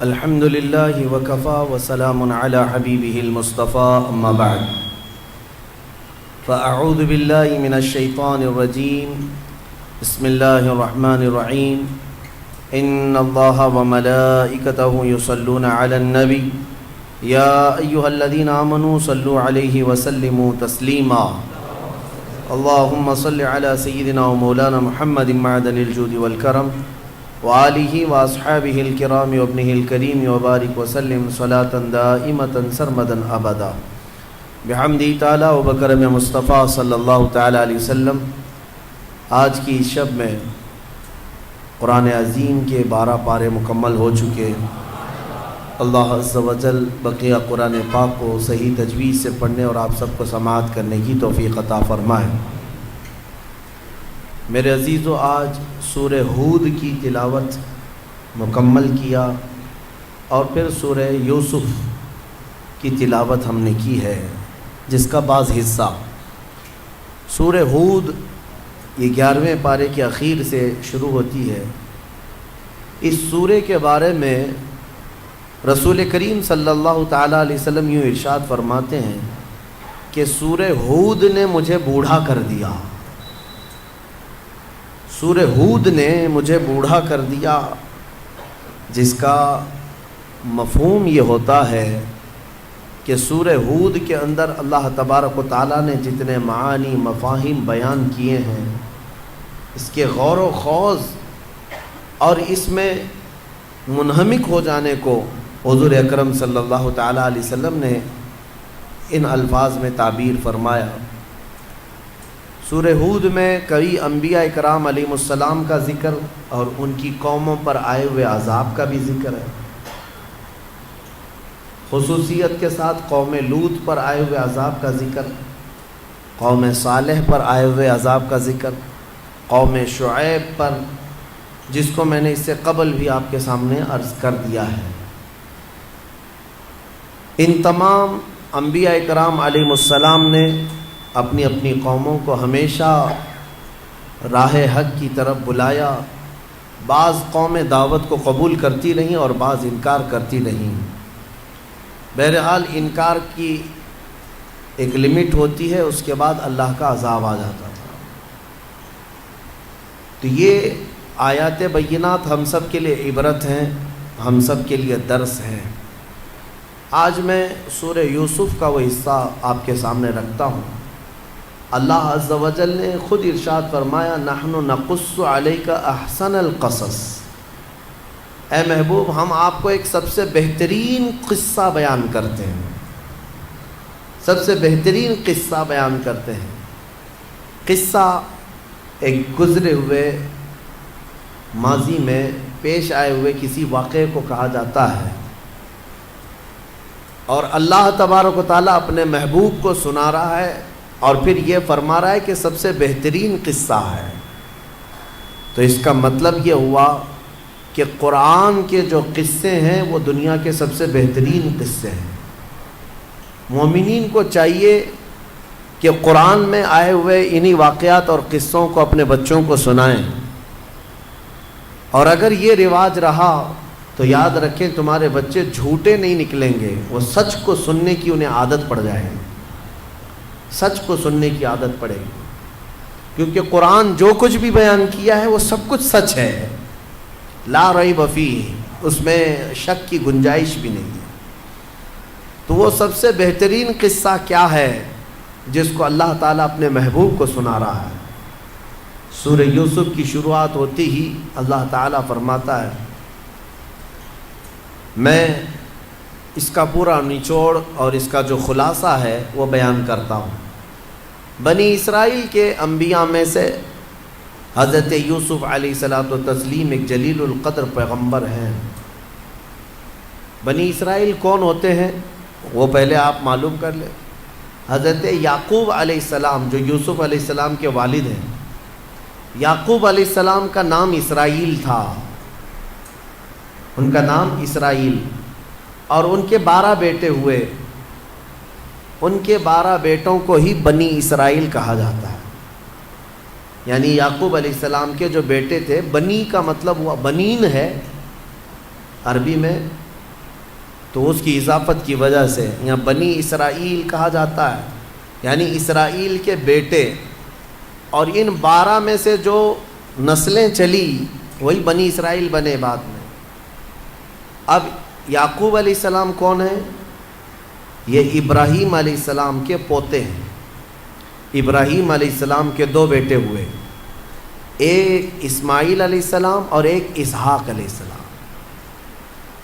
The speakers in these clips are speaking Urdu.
الحمد لله وكفى وسلام على حبيبه المصطفى أما بعد فأعوذ بالله من الشيطان الرجيم بسم الله الرحمن الرحيم إن الله وملائكته يصلون على النبي يا أيها الذين آمنوا صلوا عليه وسلموا تسليما اللهم صل على سيدنا ومولانا محمد معدن الجود والكرم وآلہ واصحابہ الکرام وابنہ الکریم وبارک وسلم صلاۃ دائمۃ سرمدا ابدا بحمدہ تعالی و بکرم مصطفیٰ صلی اللہ تعالی علیہ وسلم۔ آج کی شب میں قرآن عظیم کے 12 پارے مکمل ہو چکے۔ اللہ عز و جل بقیہ قرآن پاک کو صحیح تجوید سے پڑھنے اور آپ سب کو سماعت کرنے کی توفیق عطا فرمائے۔ میرے عزیزو، آج سورہ ہود کی تلاوت مکمل کیا اور پھر سورہ یوسف کی تلاوت ہم نے کی ہے، جس کا بعض حصہ سورہ ہود یہ 11ویں پارے کے اخیر سے شروع ہوتی ہے۔ اس سورہ کے بارے میں رسول کریم صلی اللہ تعالیٰ علیہ وسلم یوں ارشاد فرماتے ہیں کہ سورہ ہود نے مجھے بوڑھا کر دیا، سورہ ہود نے مجھے بوڑھا کر دیا، جس کا مفہوم یہ ہوتا ہے کہ سورہ ہود کے اندر اللہ تبارک و تعالیٰ نے جتنے معانی مفاہیم بیان کیے ہیں، اس کے غور و خوض اور اس میں منہمک ہو جانے کو حضور اکرم صلی اللہ تعالیٰ علیہ وسلم نے ان الفاظ میں تعبیر فرمایا۔ سورہ ہود میں کئی انبیاء اکرام علیہم السلام کا ذکر اور ان کی قوموں پر آئے ہوئے عذاب کا بھی ذکر ہے، خصوصیت کے ساتھ قوم لوط پر آئے ہوئے عذاب کا ذکر، قوم صالح پر آئے ہوئے عذاب کا ذکر، قوم شعیب پر، جس کو میں نے اس سے قبل بھی آپ کے سامنے عرض کر دیا ہے۔ ان تمام انبیاء اکرام علیہم السلام نے اپنی اپنی قوموں کو ہمیشہ راہ حق کی طرف بلایا۔ بعض قومیں دعوت کو قبول کرتی رہیں اور بعض انکار کرتی رہیں۔ بہرحال انکار کی ایک لمٹ ہوتی ہے، اس کے بعد اللہ کا عذاب آ جاتا تھا۔ تو یہ آیات بینات ہم سب کے لیے عبرت ہیں، ہم سب کے لیے درس ہیں۔ آج میں سورہ یوسف کا وہ حصہ آپ کے سامنے رکھتا ہوں۔ اللہ عز و جل نے خود ارشاد فرمایا، نحن نقص علیک احسن القصص، اے محبوب ہم آپ کو ایک سب سے بہترین قصہ بیان کرتے ہیں، سب سے بہترین قصہ بیان کرتے ہیں۔ قصہ ایک گزرے ہوئے ماضی میں پیش آئے ہوئے کسی واقعے کو کہا جاتا ہے، اور اللہ تبارک و تعالیٰ اپنے محبوب کو سنا رہا ہے اور پھر یہ فرما رہا ہے کہ سب سے بہترین قصہ ہے۔ تو اس کا مطلب یہ ہوا کہ قرآن کے جو قصے ہیں وہ دنیا کے سب سے بہترین قصے ہیں۔ مومنین کو چاہیے کہ قرآن میں آئے ہوئے انہی واقعات اور قصوں کو اپنے بچوں کو سنائیں، اور اگر یہ رواج رہا تو یاد رکھیں تمہارے بچے جھوٹے نہیں نکلیں گے، وہ سچ کو سننے کی انہیں عادت پڑ جائے گی، سچ کو سننے کی عادت پڑے گی، کیونکہ قرآن جو کچھ بھی بیان کیا ہے وہ سب کچھ سچ ہے، لا ریب فیہ، اس میں شک کی گنجائش بھی نہیں ہے۔ تو وہ سب سے بہترین قصہ کیا ہے جس کو اللہ تعالیٰ اپنے محبوب کو سنا رہا ہے؟ سورہ یوسف کی شروعات ہوتی ہی اللہ تعالیٰ فرماتا ہے، میں اس کا پورا نچوڑ اور اس کا جو خلاصہ ہے وہ بیان کرتا ہوں۔ بنی اسرائیل کے انبیاء میں سے حضرت یوسف علیہ الصلوۃ والتسلیم ایک جلیل القدر پیغمبر ہیں۔ بنی اسرائیل کون ہوتے ہیں وہ پہلے آپ معلوم کر لیں۔ حضرت یعقوب علیہ السلام جو یوسف علیہ السلام کے والد ہیں، یعقوب علیہ السلام کا نام اسرائیل تھا، ان کا نام اسرائیل، اور ان کے 12 بیٹے ہوئے، ان کے 12 بیٹوں کو ہی بنی اسرائیل کہا جاتا ہے۔ یعنی یعقوب علیہ السلام کے جو بیٹے تھے، بنی کا مطلب ہوا بنین ہے عربی میں، تو اس کی اضافت کی وجہ سے یہاں بنی اسرائیل کہا جاتا ہے، یعنی اسرائیل کے بیٹے، اور ان 12 میں سے جو نسلیں چلی وہی بنی اسرائیل بنے بعد میں۔ اب یعقوب علیہ السلام کون ہیں؟ یہ ابراہیم علیہ السلام کے پوتے ہیں۔ ابراہیم علیہ السلام کے 2 بیٹے ہوئے، ایک اسماعیل علیہ السلام اور ایک اسحاق علیہ السلام۔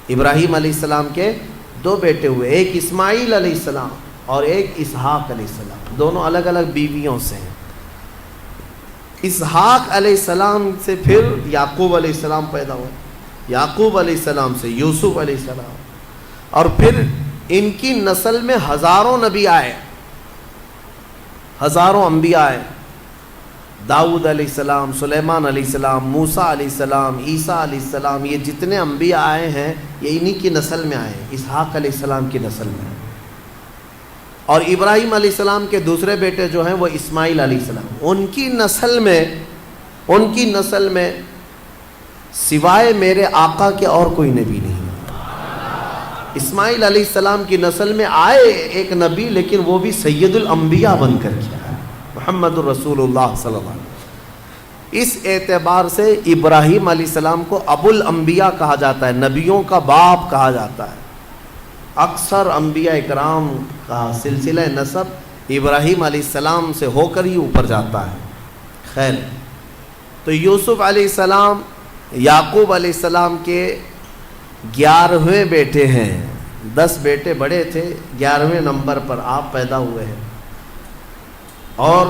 ابراہیم علیہ السلام کے 2 بیٹے ہوئے، ایک اسماعیل علیہ السلام اور ایک اسحاق علیہ السلام، دونوں الگ الگ بیویوں سے ہیں۔ اسحاق علیہ السلام سے پھر یعقوب علیہ السلام پیدا ہوئے، یعقوب علیہ السلام سے یوسف علیہ السلام، اور پھر ان کی نسل میں ہزاروں نبی آئے، ہزاروں انبیاء آئے، داؤد علیہ السلام، سلیمان علیہ السلام، موسیٰ علیہ السلام، عیسیٰ علیہ السلام، یہ جتنے انبیاء آئے ہیں یہ انہی کی نسل میں آئے، اسحاق علیہ السلام کی نسل میں۔ اور ابراہیم علیہ السلام کے دوسرے بیٹے جو ہیں وہ اسماعیل علیہ السلام، ان کی نسل میں سوائے میرے آقا کے اور کوئی نبی نہیں۔ اسماعیل علیہ السلام کی نسل میں آئے ایک نبی، لیکن وہ بھی سید الانبیاء بن کر کے آئے، محمد الرسول اللہ صلی اللہ علیہ وسلم۔ اس اعتبار سے ابراہیم علیہ السلام کو ابو الانبیاء کہا جاتا ہے، نبیوں کا باپ کہا جاتا ہے۔ اکثر انبیاء اکرام کا سلسلہ نسب ابراہیم علیہ السلام سے ہو کر ہی اوپر جاتا ہے۔ خیر، تو یوسف علیہ السلام یعقوب علیہ السلام کے 11ویں بیٹے ہیں۔ 10 بیٹے بڑے تھے، 11ویں نمبر پر آپ پیدا ہوئے ہیں۔ اور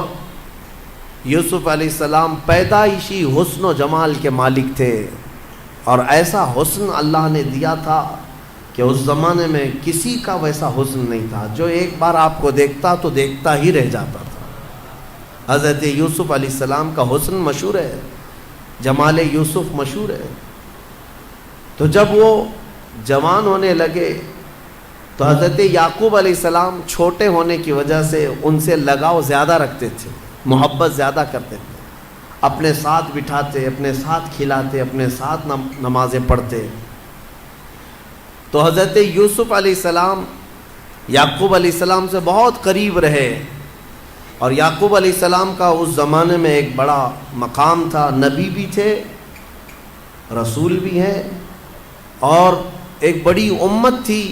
یوسف علیہ السلام پیدائشی حسن و جمال کے مالک تھے، اور ایسا حسن اللہ نے دیا تھا کہ اس زمانے میں کسی کا ویسا حسن نہیں تھا، جو ایک بار آپ کو دیکھتا تو دیکھتا ہی رہ جاتا تھا۔ حضرت یوسف علیہ السلام کا حسن مشہور ہے، جمال یوسف مشہور ہے۔ تو جب وہ جوان ہونے لگے تو حضرت یعقوب علیہ السلام چھوٹے ہونے کی وجہ سے ان سے لگاؤ زیادہ رکھتے تھے، محبت زیادہ کرتے تھے، اپنے ساتھ بٹھاتے، اپنے ساتھ کھلاتے، اپنے ساتھ نمازیں پڑھتے۔ تو حضرت یوسف علیہ السلام یعقوب علیہ السلام سے بہت قریب رہے، اور یعقوب علیہ السلام کا اس زمانے میں ایک بڑا مقام تھا، نبی بھی تھے، رسول بھی ہیں، اور ایک بڑی امت تھی۔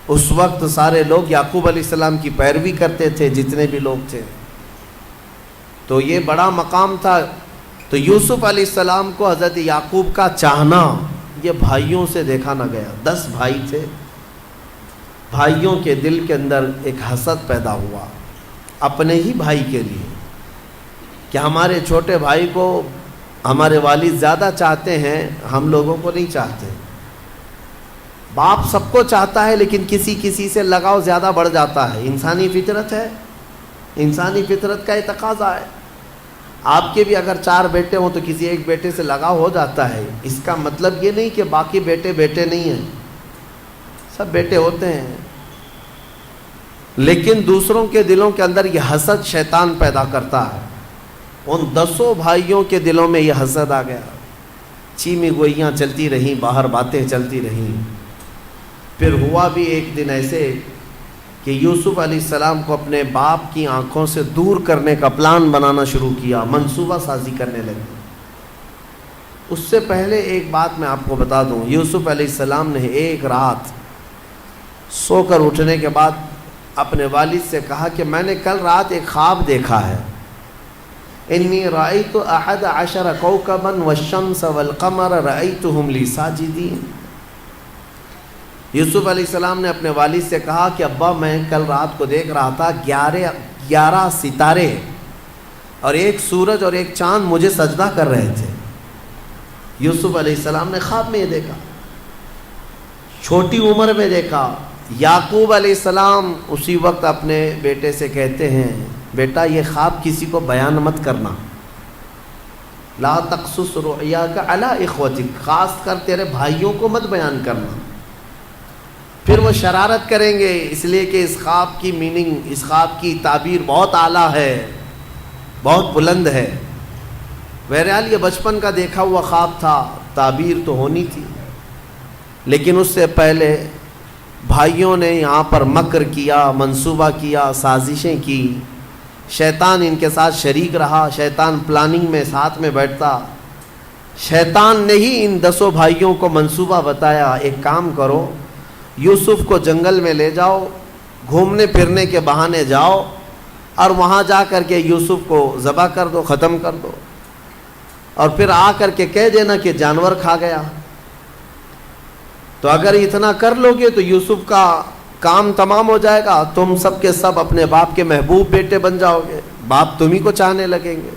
اس وقت سارے لوگ یعقوب علیہ السلام کی پیروی کرتے تھے، جتنے بھی لوگ تھے، تو یہ بڑا مقام تھا۔ تو یوسف علیہ السلام کو حضرت یعقوب کا چاہنا یہ بھائیوں سے دیکھا نہ گیا۔ 10 بھائی تھے، بھائیوں کے دل کے اندر ایک حسد پیدا ہوا اپنے ہی بھائی کے لیے، کہ ہمارے چھوٹے بھائی کو ہمارے والد زیادہ چاہتے ہیں، ہم لوگوں کو نہیں چاہتے۔ باپ سب کو چاہتا ہے، لیکن کسی سے لگاؤ زیادہ بڑھ جاتا ہے، انسانی فطرت ہے، انسانی فطرت کا یہ تقاضا ہے۔ آپ کے بھی اگر 4 بیٹے ہوں تو کسی ایک بیٹے سے لگاؤ ہو جاتا ہے، اس کا مطلب یہ نہیں کہ باقی بیٹے نہیں ہیں، سب بیٹے ہوتے ہیں، لیکن دوسروں کے دلوں کے اندر یہ حسد شیطان پیدا کرتا ہے۔ ان 10 بھائیوں کے دلوں میں یہ حسد آ گیا، چیمی گوئیاں چلتی رہیں، باہر باتیں چلتی رہیں۔ پھر ہوا بھی ایک دن ایسے کہ یوسف علیہ السلام کو اپنے باپ کی آنکھوں سے دور کرنے کا پلان بنانا شروع کیا، منصوبہ سازی کرنے لگے۔ اس سے پہلے ایک بات میں آپ کو بتا دوں، یوسف علیہ السلام نے ایک رات سو کر اٹھنے کے بعد اپنے والد سے کہا کہ میں نے کل رات ایک خواب دیکھا ہے، انی رأیت 11 کوكبا والشمس والقمر رأیتهم لی ساجدین۔ یوسف علیہ السلام نے اپنے والد سے کہا کہ ابا میں کل رات کو دیکھ رہا تھا 11 ستارے اور ایک سورج اور ایک چاند مجھے سجدہ کر رہے تھے۔ یوسف علیہ السلام نے خواب میں یہ دیکھا، چھوٹی عمر میں دیکھا۔ یعقوب علیہ السلام اسی وقت اپنے بیٹے سے کہتے ہیں، بیٹا یہ خواب کسی کو بیان مت کرنا، لا تقصص رؤیاک علی اخوتک، خاص کر تیرے بھائیوں کو مت بیان کرنا، پھر وہ شرارت کریں گے، اس لیے کہ اس خواب کی میننگ، اس خواب کی تعبیر بہت اعلیٰ ہے، بہت بلند ہے۔ بہرحال یہ بچپن کا دیکھا ہوا خواب تھا، تعبیر تو ہونی تھی، لیکن اس سے پہلے بھائیوں نے یہاں پر مکر کیا، منصوبہ کیا، سازشیں کی، شیطان ان کے ساتھ شریک رہا، شیطان پلاننگ میں ساتھ میں بیٹھتا۔ شیطان نے ہی ان 10 بھائیوں کو منصوبہ بتایا، ایک کام کرو، یوسف کو جنگل میں لے جاؤ، گھومنے پھرنے کے بہانے جاؤ، اور وہاں جا کر کے یوسف کو ذبح کر دو، ختم کر دو، اور پھر آ کر کے کہہ دینا کہ جانور کھا گیا۔ تو اگر اتنا کر لو گے تو یوسف کا کام تمام ہو جائے گا، تم سب کے سب اپنے باپ کے محبوب بیٹے بن جاؤ گے، باپ تمہیں کو چاہنے لگیں گے۔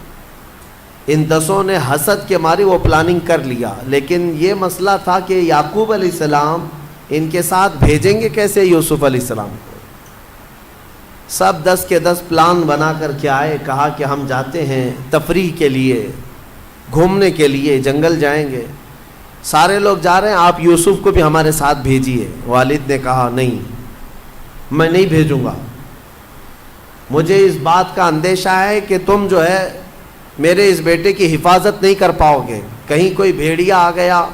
ان 10 نے حسد کے مارے وہ پلاننگ کر لیا، لیکن یہ مسئلہ تھا کہ یعقوب علیہ السلام ان کے ساتھ بھیجیں گے کیسے یوسف علیہ السلام کو۔ سب 10 کے 10 پلان بنا کر کے آئے، کہا کہ ہم جاتے ہیں تفریح کے لیے، گھومنے کے لیے جنگل جائیں گے، سارے لوگ جا رہے ہیں، آپ یوسف کو بھی ہمارے ساتھ بھیجیے۔ والد نے کہا نہیں، میں نہیں بھیجوں گا، مجھے اس بات کا اندیشہ ہے کہ تم جو ہے میرے اس بیٹے کی حفاظت نہیں کر پاؤ گے، کہیں کوئی بھیڑیا آ گیا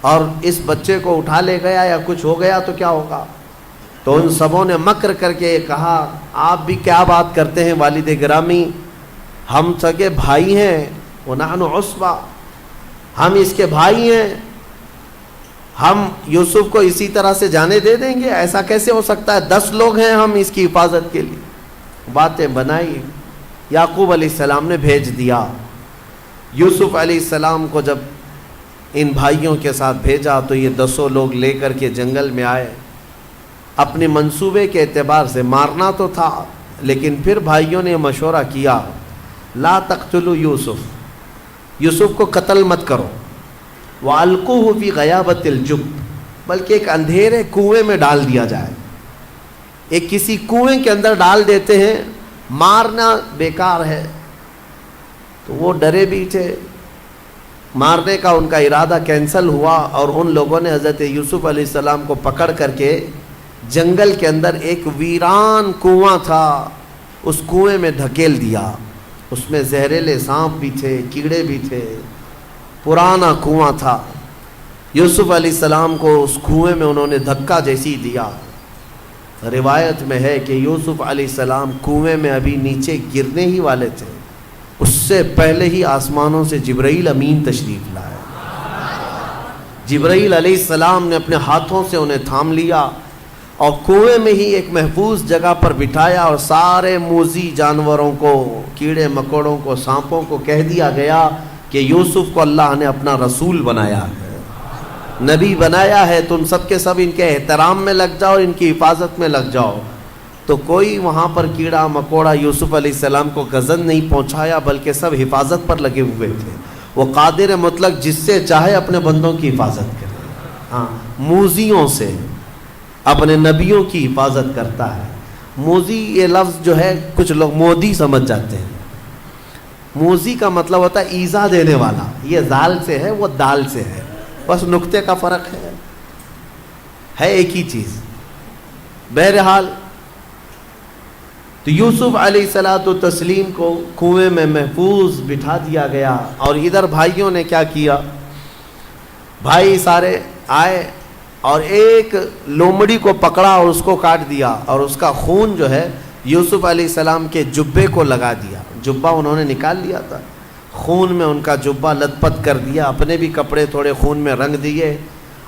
اور اس بچے کو اٹھا لے گیا یا کچھ ہو گیا تو کیا ہوگا۔ تو ان سبوں نے مکر کر کے کہا، آپ بھی کیا بات کرتے ہیں والد گرامی، ہم سگے بھائی ہیں، وَنَحْنُ عُصْبَةٌ، ہم اس کے بھائی ہیں، ہم یوسف کو اسی طرح سے جانے دے دیں گے؟ ایسا کیسے ہو سکتا ہے، 10 لوگ ہیں ہم اس کی حفاظت کے لیے۔ باتیں بنائی، یعقوب علیہ السلام نے بھیج دیا۔ یوسف علیہ السلام کو جب ان بھائیوں کے ساتھ بھیجا تو یہ 10 لوگ لے کر کے جنگل میں آئے۔ اپنے منصوبے کے اعتبار سے مارنا تو تھا، لیکن پھر بھائیوں نے مشورہ کیا، لا تقتلوا یوسف، یوسف کو قتل مت کرو، وَأَلْقُوهُ فِي غَيَابَةِ الْجُبِّ، بلکہ ایک اندھیرے کنویں میں ڈال دیا جائے، ایک کسی کنویں کے اندر ڈال دیتے ہیں، مارنا بیکار ہے۔ تو وہ ڈرے بھی تھے، مارنے کا ان کا ارادہ کینسل ہوا، اور ان لوگوں نے حضرت یوسف علیہ السلام کو پکڑ کر کے جنگل کے اندر ایک ویران کنواں تھا، اس کنویں میں دھکیل دیا۔ اس میں زہریلے سانپ بھی تھے، کیڑے بھی تھے، پرانا کنواں تھا۔ یوسف علیہ السلام کو اس کنویں میں انہوں نے دھکا جیسی دیا۔ روایت میں ہے کہ یوسف علیہ السلام کنویں میں ابھی نیچے گرنے ہی والے تھے، اس سے پہلے ہی آسمانوں سے جبرائیل امین تشریف لائے۔ جبرائیل علیہ السلام نے اپنے ہاتھوں سے انہیں تھام لیا اور کنویں میں ہی ایک محفوظ جگہ پر بٹھایا، اور سارے موذی جانوروں کو، کیڑے مکوڑوں کو، سانپوں کو کہہ دیا گیا کہ یوسف کو اللہ نے اپنا رسول بنایا ہے، نبی بنایا ہے، تم سب کے سب ان کے احترام میں لگ جاؤ، ان کی حفاظت میں لگ جاؤ۔ تو کوئی وہاں پر کیڑا مکوڑا یوسف علیہ السلام کو غضب نہیں پہنچایا، بلکہ سب حفاظت پر لگے ہوئے تھے۔ وہ قادر مطلق جس سے چاہے اپنے بندوں کی حفاظت کرے، ہاں، موذیوں سے اپنے نبیوں کی حفاظت کرتا ہے۔ موذی یہ لفظ جو ہے کچھ لوگ مودی سمجھ جاتے ہیں، موذی کا مطلب ہوتا ہے ایذا دینے والا، یہ زال سے ہے، وہ دال سے ہے، بس نقطے کا فرق ہے ایک ہی چیز۔ بہرحال تو یوسف علیہ الصلوۃ والتسلیم کو کنویں میں محفوظ بٹھا دیا گیا، اور ادھر بھائیوں نے کیا کیا، بھائی سارے آئے اور ایک لومڑی کو پکڑا اور اس کو کاٹ دیا، اور اس کا خون جو ہے یوسف علیہ السلام کے جبے کو لگا دیا۔ جبہ انہوں نے نکال لیا تھا، خون میں ان کا جبہ لت پت کر دیا، اپنے بھی کپڑے تھوڑے خون میں رنگ دیے،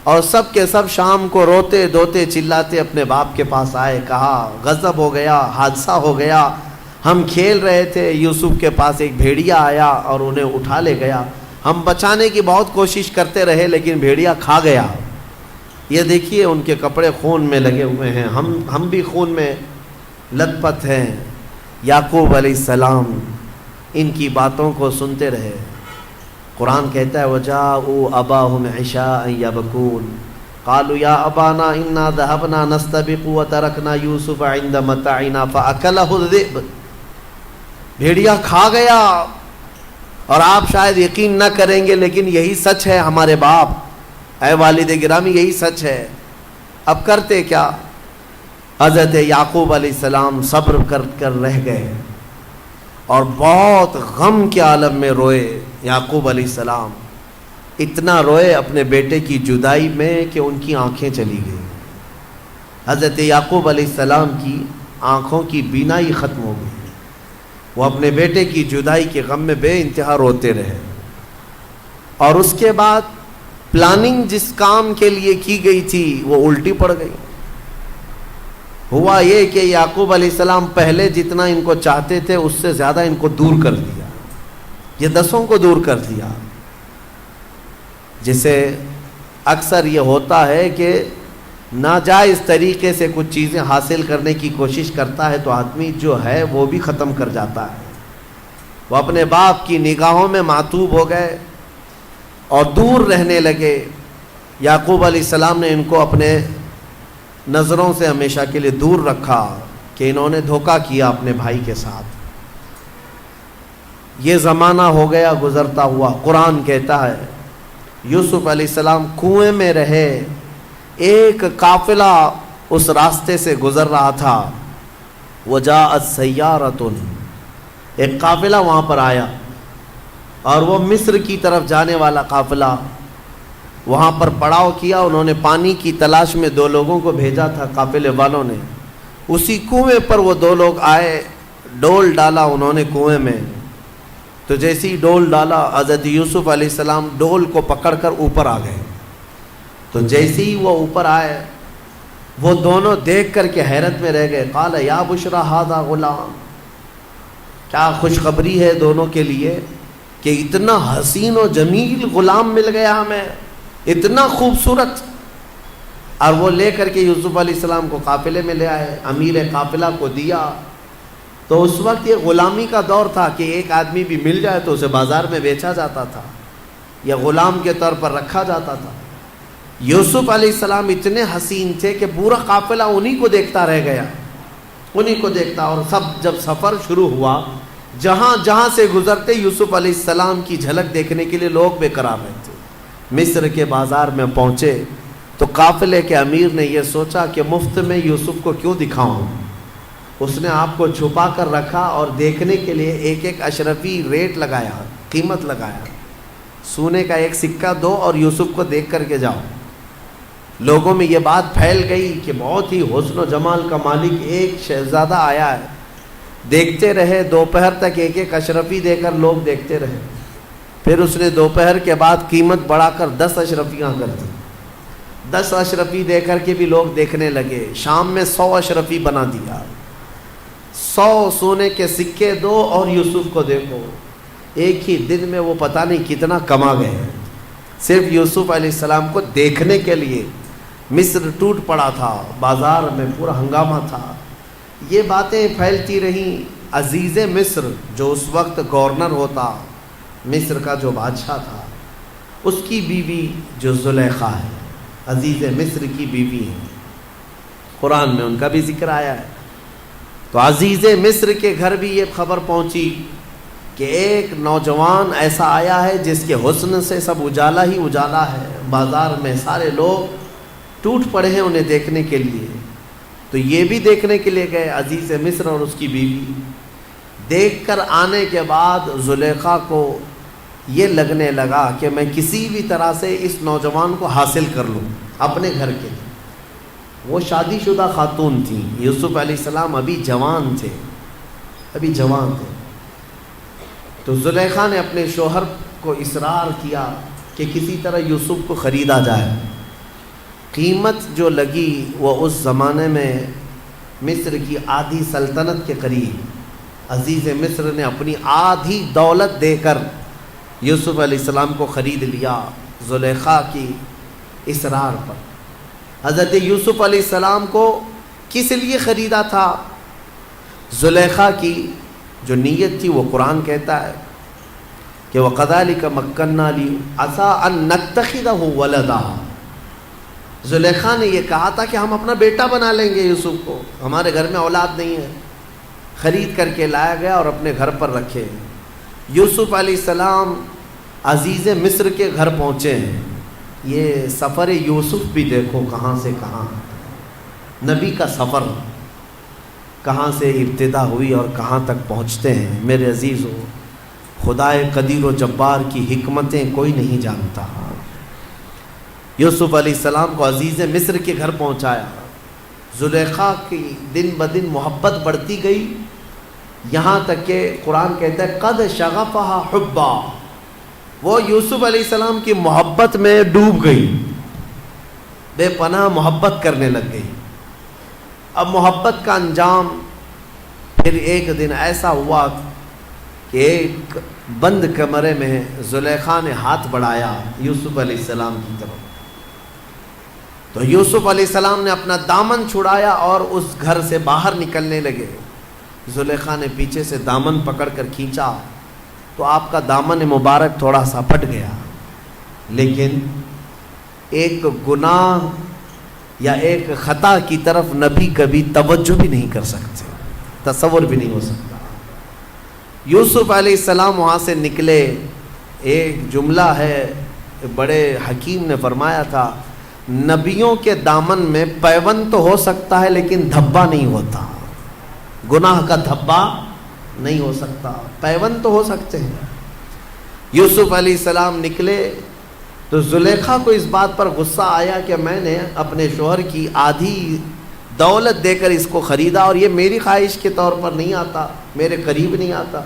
اور سب کے سب شام کو روتے دھوتے چلاتے اپنے باپ کے پاس آئے، کہا غضب ہو گیا، حادثہ ہو گیا، ہم کھیل رہے تھے، یوسف کے پاس ایک بھیڑیا آیا اور انہیں اٹھا لے گیا، ہم بچانے کی بہت کوشش کرتے رہے لیکن بھیڑیا کھا گیا، یہ دیکھیے ان کے کپڑے خون میں لگے ہوئے ہیں، ہم بھی خون میں لت پت ہیں۔ یعقوب علیہ السلام ان کی باتوں کو سنتے رہے۔ قرآن کہتا ہے وَجَاءُوا أَبَاهُمْ عِشَاءً يَبْكُونَ قَالُوا يَا أَبَانَا إِنَّا ذَهَبْنَا نَسْتَبِقُ وَتَرَكْنَا يُوسُفَ عِندَ مَتَاعِنَا فَأَكَلَهُ الذِّئْبُ، بھیڑیا کھا گیا، اور آپ شاید یقین نہ کریں گے لیکن یہی سچ ہے ہمارے باپ، اے والد گرامی یہی سچ ہے۔ اب کرتے کیا؟ حضرت یعقوب علیہ السلام صبر کر رہ گئے اور بہت غم کے عالم میں روئے۔ یعقوب علیہ السلام اتنا روئے اپنے بیٹے کی جدائی میں کہ ان کی آنکھیں چلی گئیں۔ حضرت یعقوب علیہ السلام کی آنکھوں کی بینائی ختم ہو گئی، وہ اپنے بیٹے کی جدائی کے غم میں بے انتہا روتے رہے، اور اس کے بعد پلاننگ جس کام کے لیے کی گئی تھی وہ الٹی پڑ گئی۔ ہوا یہ کہ یعقوب علیہ السلام پہلے جتنا ان کو چاہتے تھے اس سے زیادہ ان کو دور کر دیا، یہ 10 کو دور کر دیا۔ جسے اکثر یہ ہوتا ہے کہ ناجائز طریقے سے کچھ چیزیں حاصل کرنے کی کوشش کرتا ہے تو آدمی جو ہے وہ بھی ختم کر جاتا ہے۔ وہ اپنے باپ کی نگاہوں میں معتوب ہو گئے اور دور رہنے لگے۔ یعقوب علیہ السلام نے ان کو اپنے نظروں سے ہمیشہ کے لیے دور رکھا کہ انہوں نے دھوکہ کیا اپنے بھائی کے ساتھ۔ یہ زمانہ ہو گیا گزرتا ہوا، قرآن کہتا ہے یوسف علیہ السلام کنویں میں رہے، ایک قافلہ اس راستے سے گزر رہا تھا، وجاءت سیارۃ، ایک قافلہ وہاں پر آیا، اور وہ مصر کی طرف جانے والا قافلہ وہاں پر پڑاؤ کیا۔ انہوں نے پانی کی تلاش میں 2 لوگوں کو بھیجا تھا قافلے والوں نے، اسی کنویں پر وہ 2 لوگ آئے، ڈول ڈالا انہوں نے کنویں میں، تو جیسے ہی ڈول ڈالا حضرت یوسف علیہ السلام ڈول کو پکڑ کر اوپر آ گئے۔ تو جیسے ہی وہ اوپر آئے وہ دونوں دیکھ کر کے حیرت میں رہ گئے۔ قال یا بشرا ھذا غلام، کیا خوشخبری ہے دونوں کے لیے کہ اتنا حسین و جمیل غلام مل گیا ہمیں، اتنا خوبصورت۔ اور وہ لے کر کے یوسف علیہ السلام کو قافلے میں لے آئے، امیر قافلہ کو دیا۔ تو اس وقت یہ غلامی کا دور تھا کہ ایک آدمی بھی مل جائے تو اسے بازار میں بیچا جاتا تھا یا غلام کے طور پر رکھا جاتا تھا۔ یوسف علیہ السلام اتنے حسین تھے کہ پورا قافلہ انہی کو دیکھتا رہ گیا، انہی کو دیکھتا، اور سب جب سفر شروع ہوا جہاں جہاں سے گزرتے یوسف علیہ السلام کی جھلک دیکھنے کے لیے لوگ بے قرار رہتے۔ مصر کے بازار میں پہنچے تو قافلے کے امیر نے یہ سوچا کہ مفت میں یوسف کو کیوں دکھاؤں، اس نے آپ کو چھپا کر رکھا اور دیکھنے کے لیے ایک ایک اشرفی ریٹ لگایا، قیمت لگایا، سونے کا 1 سکہ دو اور یوسف کو دیکھ کر کے جاؤ۔ لوگوں میں یہ بات پھیل گئی کہ بہت ہی حسن و جمال کا مالک ایک شہزادہ آیا ہے۔ دیکھتے رہے دوپہر تک، ایک ایک اشرفی دے کر لوگ دیکھتے رہے۔ پھر اس نے دوپہر کے بعد قیمت بڑھا کر 10 اشرفیاں کر دی، 10 اشرفی دے کر کے بھی لوگ دیکھنے لگے۔ شام میں 100 اشرفی بنا دیا، 100 سونے کے سکے دو اور یوسف کو دیکھو۔ ایک ہی دن میں وہ پتہ نہیں کتنا کما گئے، صرف یوسف علیہ السلام کو دیکھنے کے لیے۔ مصر ٹوٹ پڑا تھا، بازار میں پورا ہنگامہ تھا۔ یہ باتیں پھیلتی رہیں۔ عزیز مصر جو اس وقت گورنر ہوتا، مصر کا جو بادشاہ تھا، اس کی بیوی جو زلیخا ہے، عزیز مصر کی بیوی ہے، قرآن میں ان کا بھی ذکر آیا ہے۔ تو عزیز مصر کے گھر بھی یہ خبر پہنچی کہ ایک نوجوان ایسا آیا ہے جس کے حسن سے سب اجالا ہی اجالا ہے، بازار میں سارے لوگ ٹوٹ پڑے ہیں انہیں دیکھنے کے لیے۔ تو یہ بھی دیکھنے کے لیے گئے، عزیز مصر اور اس کی بیوی۔ دیکھ کر آنے کے بعد زلیخا کو یہ لگنے لگا کہ میں کسی بھی طرح سے اس نوجوان کو حاصل کر لوں اپنے گھر کے لیے۔ وہ شادی شدہ خاتون تھیں، یوسف علیہ السلام ابھی جوان تھے، ابھی جوان تھے۔ تو زلیخا نے اپنے شوہر کو اصرار کیا کہ کسی طرح یوسف کو خریدا جائے۔ قیمت جو لگی وہ اس زمانے میں مصر کی آدھی سلطنت کے قریب، عزیز مصر نے اپنی آدھی دولت دے کر یوسف علیہ السلام کو خرید لیا زلیخا کی اصرار پر۔ حضرت یوسف علیہ السلام کو کس لیے خریدا تھا؟ زلیخا کی جو نیت تھی وہ قرآن کہتا ہے کہ وَقَذَلِكَ مَكَّنَّا عَسَىٰ أَن نَتَّخِذَهُ وَلَدًا۔ زلیخا نے یہ کہا تھا کہ ہم اپنا بیٹا بنا لیں گے یوسف کو، ہمارے گھر میں اولاد نہیں ہے۔ خرید کر کے لایا گیا اور اپنے گھر پر رکھے۔ یوسف علیہ السلام عزیز مصر کے گھر پہنچے ہیں۔ یہ سفر یوسف بھی دیکھو کہاں سے کہاں، نبی کا سفر کہاں سے ابتدا ہوئی اور کہاں تک پہنچتے ہیں۔ میرے عزیزو، خدائے قدیر و جبار کی حکمتیں کوئی نہیں جانتا۔ یوسف علیہ السلام کو عزیز مصر کے گھر پہنچایا، زلیخا کی دن بدن محبت بڑھتی گئی، یہاں تک کہ قرآن کہتا ہے قد شغفہا حبا، وہ یوسف علیہ السلام کی محبت میں ڈوب گئی، بے پناہ محبت کرنے لگ گئی۔ اب محبت کا انجام پھر ایک دن ایسا ہوا کہ ایک بند کمرے میں زلیخا نے ہاتھ بڑھایا یوسف علیہ السلام کی طرف، تو یوسف علیہ السلام نے اپنا دامن چھڑایا اور اس گھر سے باہر نکلنے لگے۔ زلیخا نے پیچھے سے دامن پکڑ کر کھینچا تو آپ کا دامن مبارک تھوڑا سا پھٹ گیا، لیکن ایک گناہ یا ایک خطا کی طرف نبی کبھی توجہ بھی نہیں کر سکتے، تصور بھی نہیں ہو سکتا۔ یوسف علیہ السلام وہاں سے نکلے، ایک جملہ ہے بڑے حکیم نے فرمایا تھا، نبیوں کے دامن میں پیوند تو ہو سکتا ہے لیکن دھبا نہیں ہوتا، گناہ کا دھبا نہیں ہو سکتا، پیوند تو ہو سکتے ہیں۔ یوسف علیہ السلام نکلے تو زلیخا کو اس بات پر غصہ آیا کہ میں نے اپنے شوہر کی آدھی دولت دے کر اس کو خریدا اور یہ میری خواہش کے طور پر نہیں آتا، میرے قریب نہیں آتا۔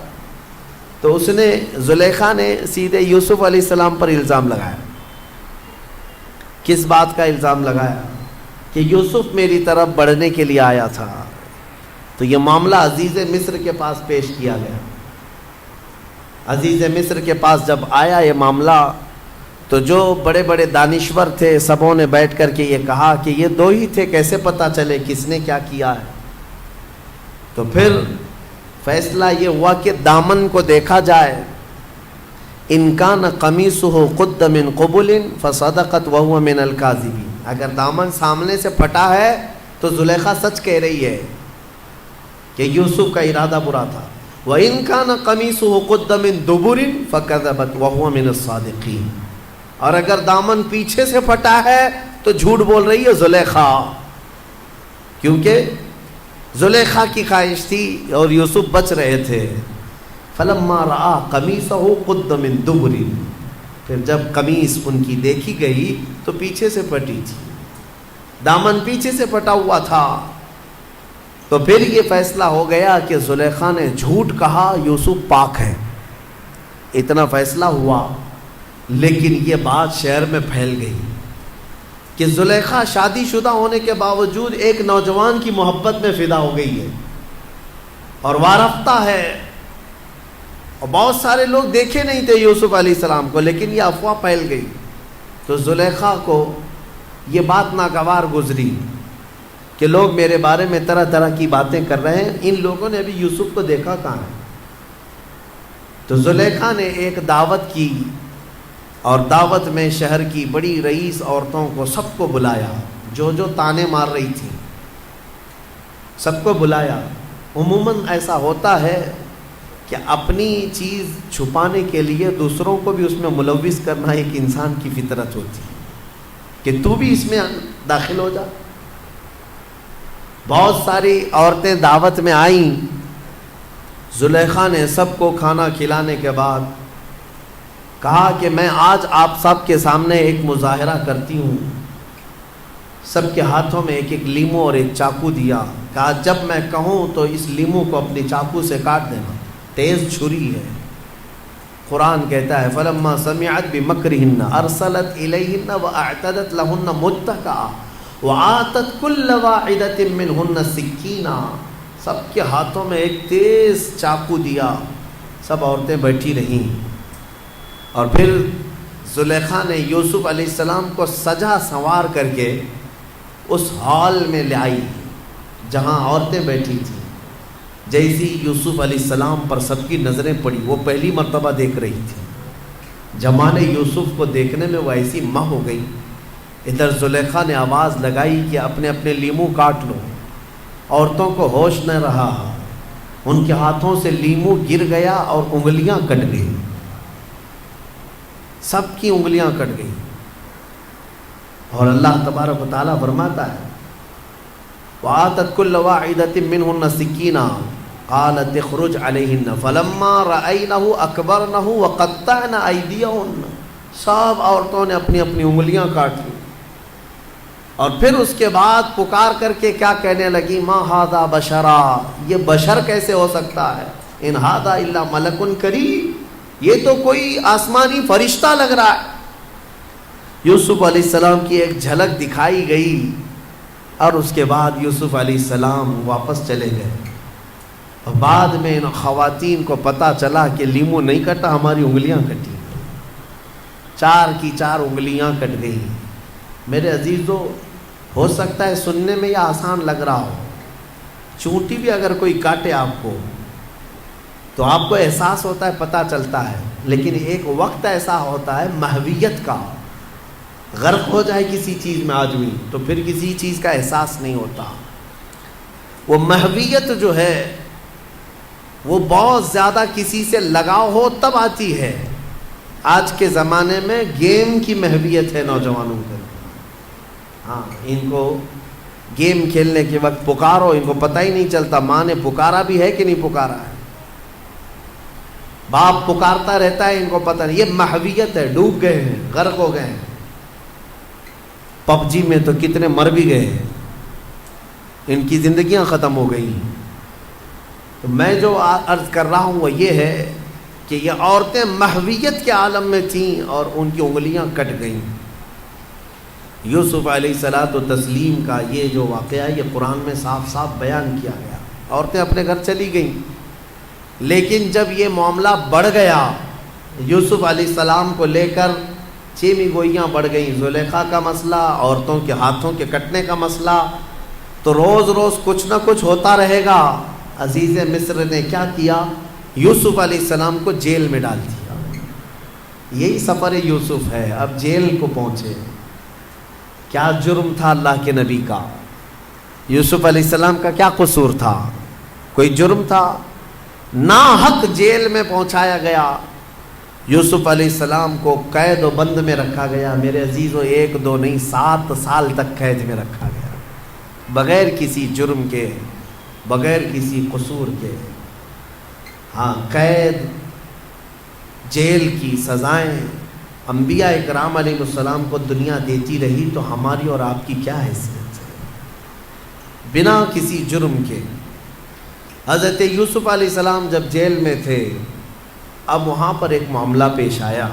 تو اس نے زلیخا نے سیدھے یوسف علیہ السلام پر الزام لگایا۔ کس بات کا الزام لگایا؟ کہ یوسف میری طرف بڑھنے کے لیے آیا تھا۔ تو یہ معاملہ عزیز مصر کے پاس پیش کیا گیا۔ عزیز مصر کے پاس جب آیا یہ معاملہ تو جو بڑے بڑے دانشور تھے سبوں نے بیٹھ کر کے یہ کہا کہ یہ دو ہی تھے، کیسے پتہ چلے کس نے کیا کیا ہے؟ تو پھر فیصلہ یہ ہوا کہ دامن کو دیکھا جائے، ان کان قمیصہ قد من قبل فصدقت وہو من الکاذبین، اگر دامن سامنے سے پھٹا ہے تو زلیخا سچ کہہ رہی ہے کہ یوسف کا ارادہ برا تھا، وَإِن كَانَ قَمِيصُهُ قُدَّ مِن دُبُرٍ فَكَذَبَتْ وَهُوَ مِنَ الصَّادِقِينَ، اور اگر دامن پیچھے سے پھٹا ہے تو جھوٹ بول رہی ہے زلیخا، کیونکہ زلیخا کی خواہش تھی اور یوسف بچ رہے تھے۔ فَلَمَّا رَآ قَمِيصَهُ قُدَّ مِن دُبُرٍ، پھر جب قمیص ان کی دیکھی گئی تو پیچھے سے پھٹی تھی، دامن پیچھے سے پھٹا ہوا تھا، تو پھر یہ فیصلہ ہو گیا کہ زلیخا نے جھوٹ کہا، یوسف پاک ہے، اتنا فیصلہ ہوا۔ لیکن یہ بات شہر میں پھیل گئی کہ زلیخا شادی شدہ ہونے کے باوجود ایک نوجوان کی محبت میں فدا ہو گئی ہے اور وارفتہ ہے، اور بہت سارے لوگ دیکھے نہیں تھے یوسف علیہ السلام کو، لیکن یہ افواہ پھیل گئی۔ تو زلیخا کو یہ بات ناگوار گزری کہ لوگ میرے بارے میں طرح طرح کی باتیں کر رہے ہیں، ان لوگوں نے ابھی یوسف کو دیکھا کہاں ہے؟ تو زلیخا نے ایک دعوت کی، اور دعوت میں شہر کی بڑی رئیس عورتوں کو سب کو بلایا، جو جو تانے مار رہی تھی سب کو بلایا۔ عموماً ایسا ہوتا ہے کہ اپنی چیز چھپانے کے لیے دوسروں کو بھی اس میں ملوث کرنا ایک انسان کی فطرت ہوتی ہے کہ تو بھی اس میں داخل ہو جا۔ بہت ساری عورتیں دعوت میں آئیں، زلیخا نے سب کو کھانا کھلانے کے بعد کہا کہ میں آج آپ سب کے سامنے ایک مظاہرہ کرتی ہوں۔ سب کے ہاتھوں میں ایک ایک لیمو اور ایک چاقو دیا، کہا جب میں کہوں تو اس لیمو کو اپنی چاقو سے کاٹ دینا، تیز چھری ہے۔ قرآن کہتا ہے فَلَمَّا سَمِعَتْ بِمَكْرِهِنَّ أَرْسَلَتْ إِلَيْهِنَّ وَأَعْتَدَتْ لَهُنَّ مُتَّكَأً وَآتَتْ كُلَّ وَاحِدَةٍ مِّنْهُنَّ سِكِّينًا، سب کے ہاتھوں میں ایک تیز چاقو دیا، سب عورتیں بیٹھی رہیں۔ اور پھر زلیخا نے یوسف علیہ السلام کو سجا سنوار کر کے اس ہال میں لے آئی جہاں عورتیں بیٹھی تھیں۔ جیسی یوسف علیہ السلام پر سب کی نظریں پڑی، وہ پہلی مرتبہ دیکھ رہی تھی، جمال یوسف کو دیکھنے میں وہ ایسی مہ ہو گئی۔ ادھر زلیخا نے آواز لگائی کہ اپنے اپنے لیمو کاٹ لو، عورتوں کو ہوش نہ رہا، ان کے ہاتھوں سے لیمو گر گیا اور انگلیاں کٹ گئی، سب کی انگلیاں کٹ گئی۔ اور اللہ تبارک و تعالیٰ فرماتا ہے وَآتَتْ كُلَّ وَاحِدَةٍ مِّنْهُنَّ سِكِّينًا قَالَتِ اخْرُجْ عَلَيْهِنَّ فَلَمَّا رَأَيْنَهُ أَكْبَرْنَهُ وَقَطَّعْنَ أَيْدِيَهُنَّ، سب عورتوں نے اپنی اپنی انگلیاں کاٹ لی۔ اور پھر اس کے بعد پکار کر کے کیا کہنے لگی، ما ھذا بشرا، یہ بشر کیسے ہو سکتا ہے، ان ھذا الا ملک کریم، یہ تو کوئی آسمانی فرشتہ لگ رہا ہے۔ یوسف علیہ السلام کی ایک جھلک دکھائی گئی اور اس کے بعد یوسف علیہ السلام واپس چلے گئے۔ اور بعد میں ان خواتین کو پتہ چلا کہ لیمو نہیں کٹا، ہماری انگلیاں کٹی، 4 کی 4 انگلیاں کٹ گئی۔ میرے عزیزو، ہو سکتا ہے سننے میں یہ آسان لگ رہا ہو، چونٹی بھی اگر کوئی کاٹے آپ کو تو آپ کو احساس ہوتا ہے، پتہ چلتا ہے، لیکن ایک وقت ایسا ہوتا ہے محویت کا، غرق ہو جائے کسی چیز میں آدمی تو پھر کسی چیز کا احساس نہیں ہوتا۔ وہ محویت جو ہے وہ بہت زیادہ کسی سے لگاؤ ہو تب آتی ہے۔ آج کے زمانے میں گیم کی محویت ہے نوجوانوں کو، ہاں، ان کو گیم کھیلنے کے وقت پکارو، ان کو پتہ ہی نہیں چلتا ماں نے پکارا بھی ہے کہ نہیں پکارا ہے، باپ پکارتا رہتا ہے، ان کو پتہ نہیں، یہ محویت ہے، ڈوب گئے ہیں، غرق ہو گئے ہیں۔ پب جی میں تو کتنے مر بھی گئے، ان کی زندگیاں ختم ہو گئی۔ تو میں جو عرض کر رہا ہوں وہ یہ ہے کہ یہ عورتیں محویت کے عالم میں تھیں اور ان کی انگلیاں کٹ گئیں۔ یوسف علیہ الصلاۃ والتسلیم کا یہ جو واقعہ ہے یہ قرآن میں صاف صاف بیان کیا گیا۔ عورتیں اپنے گھر چلی گئیں، لیکن جب یہ معاملہ بڑھ گیا، یوسف علیہ السلام کو لے کر چیمی گوئیاں بڑھ گئیں، زلیخا کا مسئلہ، عورتوں کے ہاتھوں کے کٹنے کا مسئلہ، تو روز روز کچھ نہ کچھ ہوتا رہے گا۔ عزیز مصر نے کیا کیا، یوسف علیہ السلام کو جیل میں ڈال دیا۔ یہی سفر یوسف ہے، اب جیل کو پہنچے۔ کیا جرم تھا اللہ کے نبی کا؟ یوسف علیہ السلام کا کیا قصور تھا؟ کوئی جرم تھا؟ ناحق جیل میں پہنچایا گیا۔ یوسف علیہ السلام کو قید و بند میں رکھا گیا۔ میرے عزیزو، 1 2 نہیں 7 سال تک قید میں رکھا گیا، بغیر کسی جرم کے، بغیر کسی قصور کے۔ ہاں، قید، جیل کی سزائیں انبیاء اکرام علیہ السلام کو دنیا دیتی رہی، تو ہماری اور آپ کی کیا حیثیت ہے؟ بنا کسی جرم کے۔ حضرت یوسف علیہ السلام جب جیل میں تھے، اب وہاں پر ایک معاملہ پیش آیا۔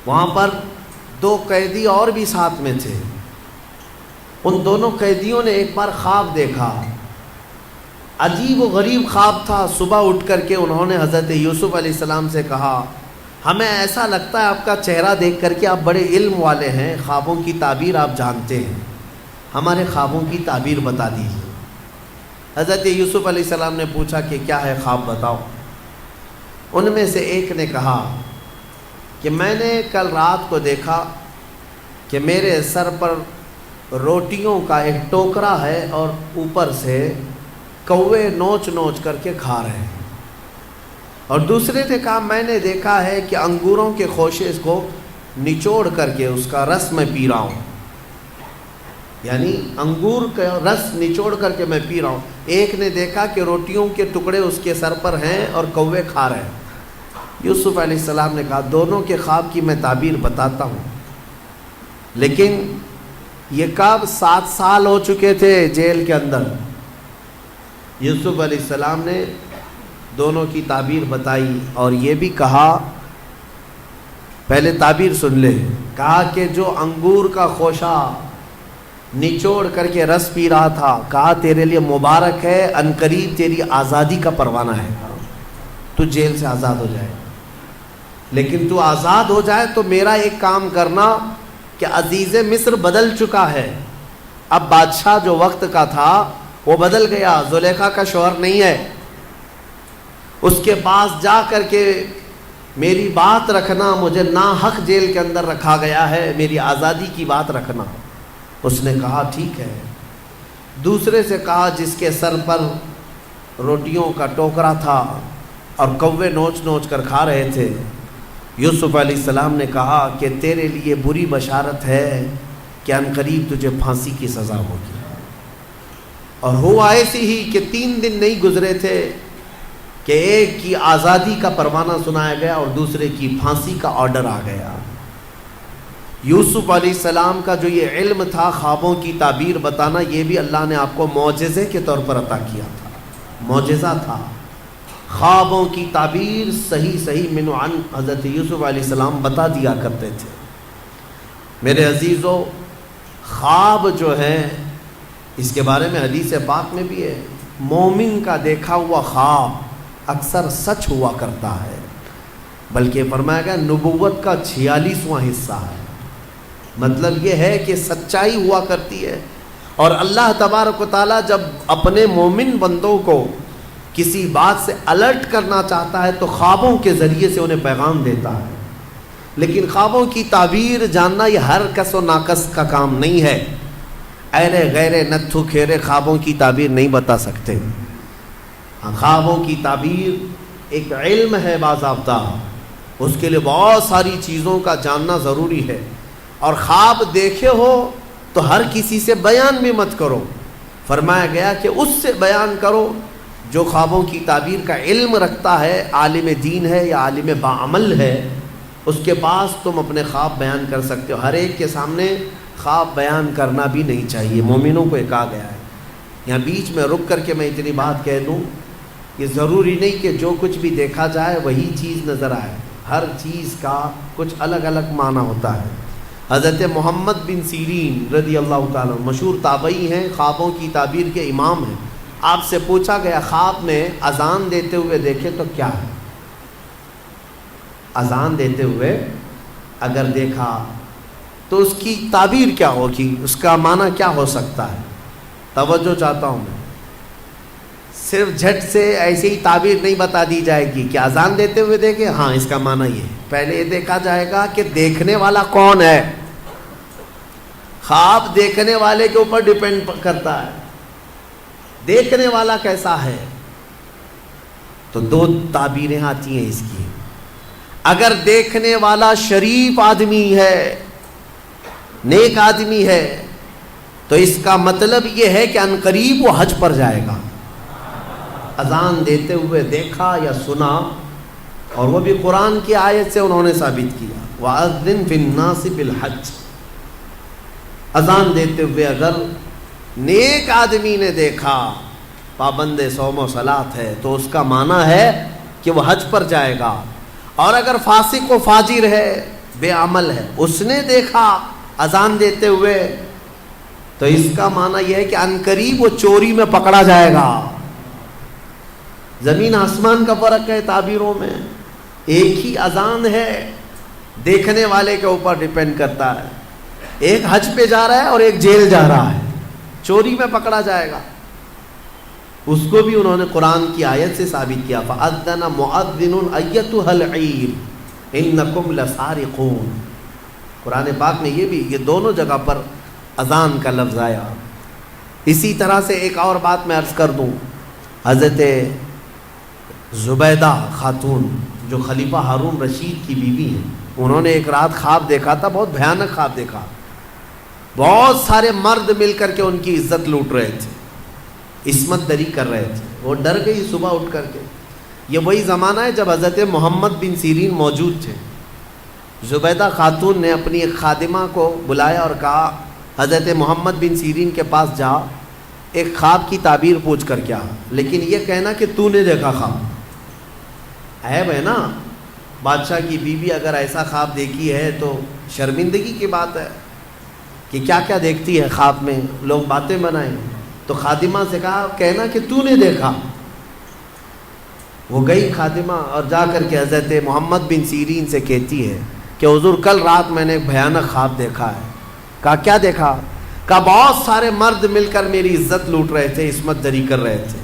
وہاں پر 2 قیدی اور بھی ساتھ میں تھے۔ ان دونوں قیدیوں نے ایک بار خواب دیکھا، عجیب و غریب خواب تھا۔ صبح اٹھ کر کے انہوں نے حضرت یوسف علیہ السلام سے کہا، ہمیں ایسا لگتا ہے آپ کا چہرہ دیکھ کر کے آپ بڑے علم والے ہیں، خوابوں کی تعبیر آپ جانتے ہیں، ہمارے خوابوں کی تعبیر بتا دیجیے۔ حضرت یوسف علیہ السلام نے پوچھا کہ کیا ہے خواب، بتاؤ۔ ان میں سے ایک نے کہا کہ میں نے کل رات کو دیکھا کہ میرے سر پر روٹیوں کا ایک ٹوکرا ہے اور اوپر سے کوے نوچ نوچ کر کے کھا رہے ہیں۔ اور دوسرے نے کہا میں نے دیکھا ہے کہ انگوروں کے خوشے کو نچوڑ کر کے اس کا رس میں پی رہا ہوں، یعنی انگور کا رس نچوڑ کر کے میں پی رہا ہوں۔ ایک نے دیکھا کہ روٹیوں کے ٹکڑے اس کے سر پر ہیں اور کوے کھا رہے ہیں۔ یوسف علیہ السلام نے کہا دونوں کے خواب کی میں تعبیر بتاتا ہوں، لیکن یہ کب 7 سال ہو چکے تھے جیل کے اندر۔ یوسف علیہ السلام نے دونوں کی تعبیر بتائی اور یہ بھی کہا، پہلے تعبیر سن لے، کہا کہ جو انگور کا خوشہ نچوڑ کر کے رس پی رہا تھا، کہا تیرے لیے مبارک ہے، عنقریب تیری آزادی کا پروانہ ہے، تو جیل سے آزاد ہو جائے۔ لیکن تو آزاد ہو جائے تو میرا ایک کام کرنا کہ عزیز مصر بدل چکا ہے، اب بادشاہ جو وقت کا تھا وہ بدل گیا، زلیخا کا شوہر نہیں ہے، اس کے پاس جا کر کے میری بات رکھنا، مجھے ناحق جیل کے اندر رکھا گیا ہے، میری آزادی کی بات رکھنا۔ اس نے کہا ٹھیک ہے۔ دوسرے سے کہا جس کے سر پر روٹیوں کا ٹوکرا تھا اور کوے نوچ نوچ کر کھا رہے تھے، یوسف علیہ السلام نے کہا کہ تیرے لیے بری بشارت ہے کہ عنقریب تجھے پھانسی کی سزا ہوگی۔ اور ہوا ایسی ہی کہ 3 دن نہیں گزرے تھے کہ ایک کی آزادی کا پروانہ سنایا گیا اور دوسرے کی پھانسی کا آرڈر آ گیا۔ یوسف علیہ السلام کا جو یہ علم تھا خوابوں کی تعبیر بتانا، یہ بھی اللہ نے آپ کو معجزے کے طور پر عطا کیا تھا، معجزہ تھا۔ خوابوں کی تعبیر صحیح من عن حضرت یوسف علیہ السلام بتا دیا کرتے تھے۔ میرے عزیزو، خواب جو ہے اس کے بارے میں حدیث پاک میں بھی ہے، مومن کا دیکھا ہوا خواب اکثر سچ ہوا کرتا ہے، بلکہ فرمایا گیا نبوت کا 46واں حصہ ہے۔ مطلب یہ ہے کہ سچائی ہوا کرتی ہے، اور اللہ تبارک و تعالیٰ جب اپنے مومن بندوں کو کسی بات سے الرٹ کرنا چاہتا ہے تو خوابوں کے ذریعے سے انہیں پیغام دیتا ہے۔ لیکن خوابوں کی تعبیر جاننا یہ ہر کس و ناکس کا کام نہیں ہے۔ ایرے غیرے نتھو کھیرے خوابوں کی تعبیر نہیں بتا سکتے۔ خوابوں کی تعبیر ایک علم ہے باضابطہ، اس کے لیے بہت ساری چیزوں کا جاننا ضروری ہے۔ اور خواب دیکھے ہو تو ہر کسی سے بیان بھی مت کرو، فرمایا گیا کہ اس سے بیان کرو جو خوابوں کی تعبیر کا علم رکھتا ہے، عالم دین ہے یا عالم باعمل ہے، اس کے پاس تم اپنے خواب بیان کر سکتے ہو۔ ہر ایک کے سامنے خواب بیان کرنا بھی نہیں چاہیے، مومنوں کو کہا گیا ہے۔ یہاں بیچ میں رک کر کے میں اتنی بات کہہ دوں، یہ ضروری نہیں کہ جو کچھ بھی دیکھا جائے وہی چیز نظر آئے، ہر چیز کا کچھ الگ الگ معنی ہوتا ہے۔ حضرت محمد بن سیرین رضی اللہ تعالیٰ مشہور تابعی ہیں، خوابوں کی تعبیر کے امام ہیں۔ آپ سے پوچھا گیا خواب میں اذان دیتے ہوئے دیکھے تو کیا ہے؟ اذان دیتے ہوئے اگر دیکھا تو اس کی تعبیر کیا ہوگی، اس کا معنی کیا ہو سکتا ہے؟ توجہ چاہتا ہوں میں، صرف جھٹ سے ایسی ہی تعبیر نہیں بتا دی جائے گی کہ اذان دیتے ہوئے دیکھے ہاں اس کا معنی یہ ہے۔ پہلے یہ دیکھا جائے گا کہ دیکھنے والا کون ہے۔ خواب دیکھنے والے کے اوپر ڈیپینڈ کرتا ہے، دیکھنے والا کیسا ہے۔ تو دو تعبیریں آتی ہیں اس کی۔ اگر دیکھنے والا شریف آدمی ہے، نیک آدمی ہے، تو اس کا مطلب یہ ہے کہ عنقریب وہ حج پر جائے گا۔ اذان دیتے ہوئے دیکھا یا سنا، اور وہ بھی قرآن کی آیت سے انہوں نے ثابت کیا، وَأَذِّن فِي النَّاسِ بِالْحَجِّ۔ اذان دیتے ہوئے اگر نیک آدمی نے دیکھا، پابند صوم و صلاۃ ہے، تو اس کا معنی ہے کہ وہ حج پر جائے گا۔ اور اگر فاسق و فاجر ہے، بے عمل ہے، اس نے دیکھا اذان دیتے ہوئے، تو اس کا معنی یہ ہے کہ عنقریب وہ چوری میں پکڑا جائے گا۔ زمین آسمان کا فرق ہے تعبیروں میں، ایک ہی اذان ہے، دیکھنے والے کے اوپر ڈیپینڈ کرتا ہے۔ ایک حج پہ جا رہا ہے اور ایک جیل جا رہا ہے، چوری میں پکڑا جائے گا۔ اس کو بھی انہوں نے قرآن کی آیت سے ثابت کیا، فَأَذَّنَ مُؤَذِّنٌ أَيَّتُهَا الْعِيرُ إِنَّكُمْ لَسَارِقُونَ۔ قرآن پاک میں یہ دونوں جگہ پر اذان کا لفظ آیا۔ اسی طرح سے ایک اور بات میں عرض کر دوں، حضرت زبیدہ خاتون جو خلیفہ ہارون رشید کی بیوی ہیں، انہوں نے ایک رات خواب دیکھا تھا، بہت بھیانک خواب دیکھا۔ بہت سارے مرد مل کر کے ان کی عزت لوٹ رہے تھے، عصمت دری کر رہے تھے۔ وہ ڈر گئی صبح اٹھ کر کے۔ یہ وہی زمانہ ہے جب حضرت محمد بن سیرین موجود تھے۔ زبیدہ خاتون نے اپنی ایک خادمہ کو بلایا اور کہا حضرت محمد بن سیرین کے پاس جا، ایک خواب کی تعبیر پوچھ کر کیا، لیکن یہ کہنا کہ تو نے دیکھا خواب۔ عیب ہے نا، بادشاہ کی بیوی اگر ایسا خواب دیکھی ہے تو شرمندگی کی بات ہے کہ کیا کیا دیکھتی ہے خواب میں، لوگ باتیں بنائیں۔ تو خادمہ سے کہا کہنا کہ تو نے دیکھا۔ وہ گئی خادمہ اور جا کر کے حضرت محمد بن سیرین سے کہتی ہے کہ حضور کل رات میں نے ایک بھیانک خواب دیکھا ہے۔ کہا کیا دیکھا؟ کہا بہت سارے مرد مل کر میری عزت لوٹ رہے تھے، عصمت دری کر رہے تھے۔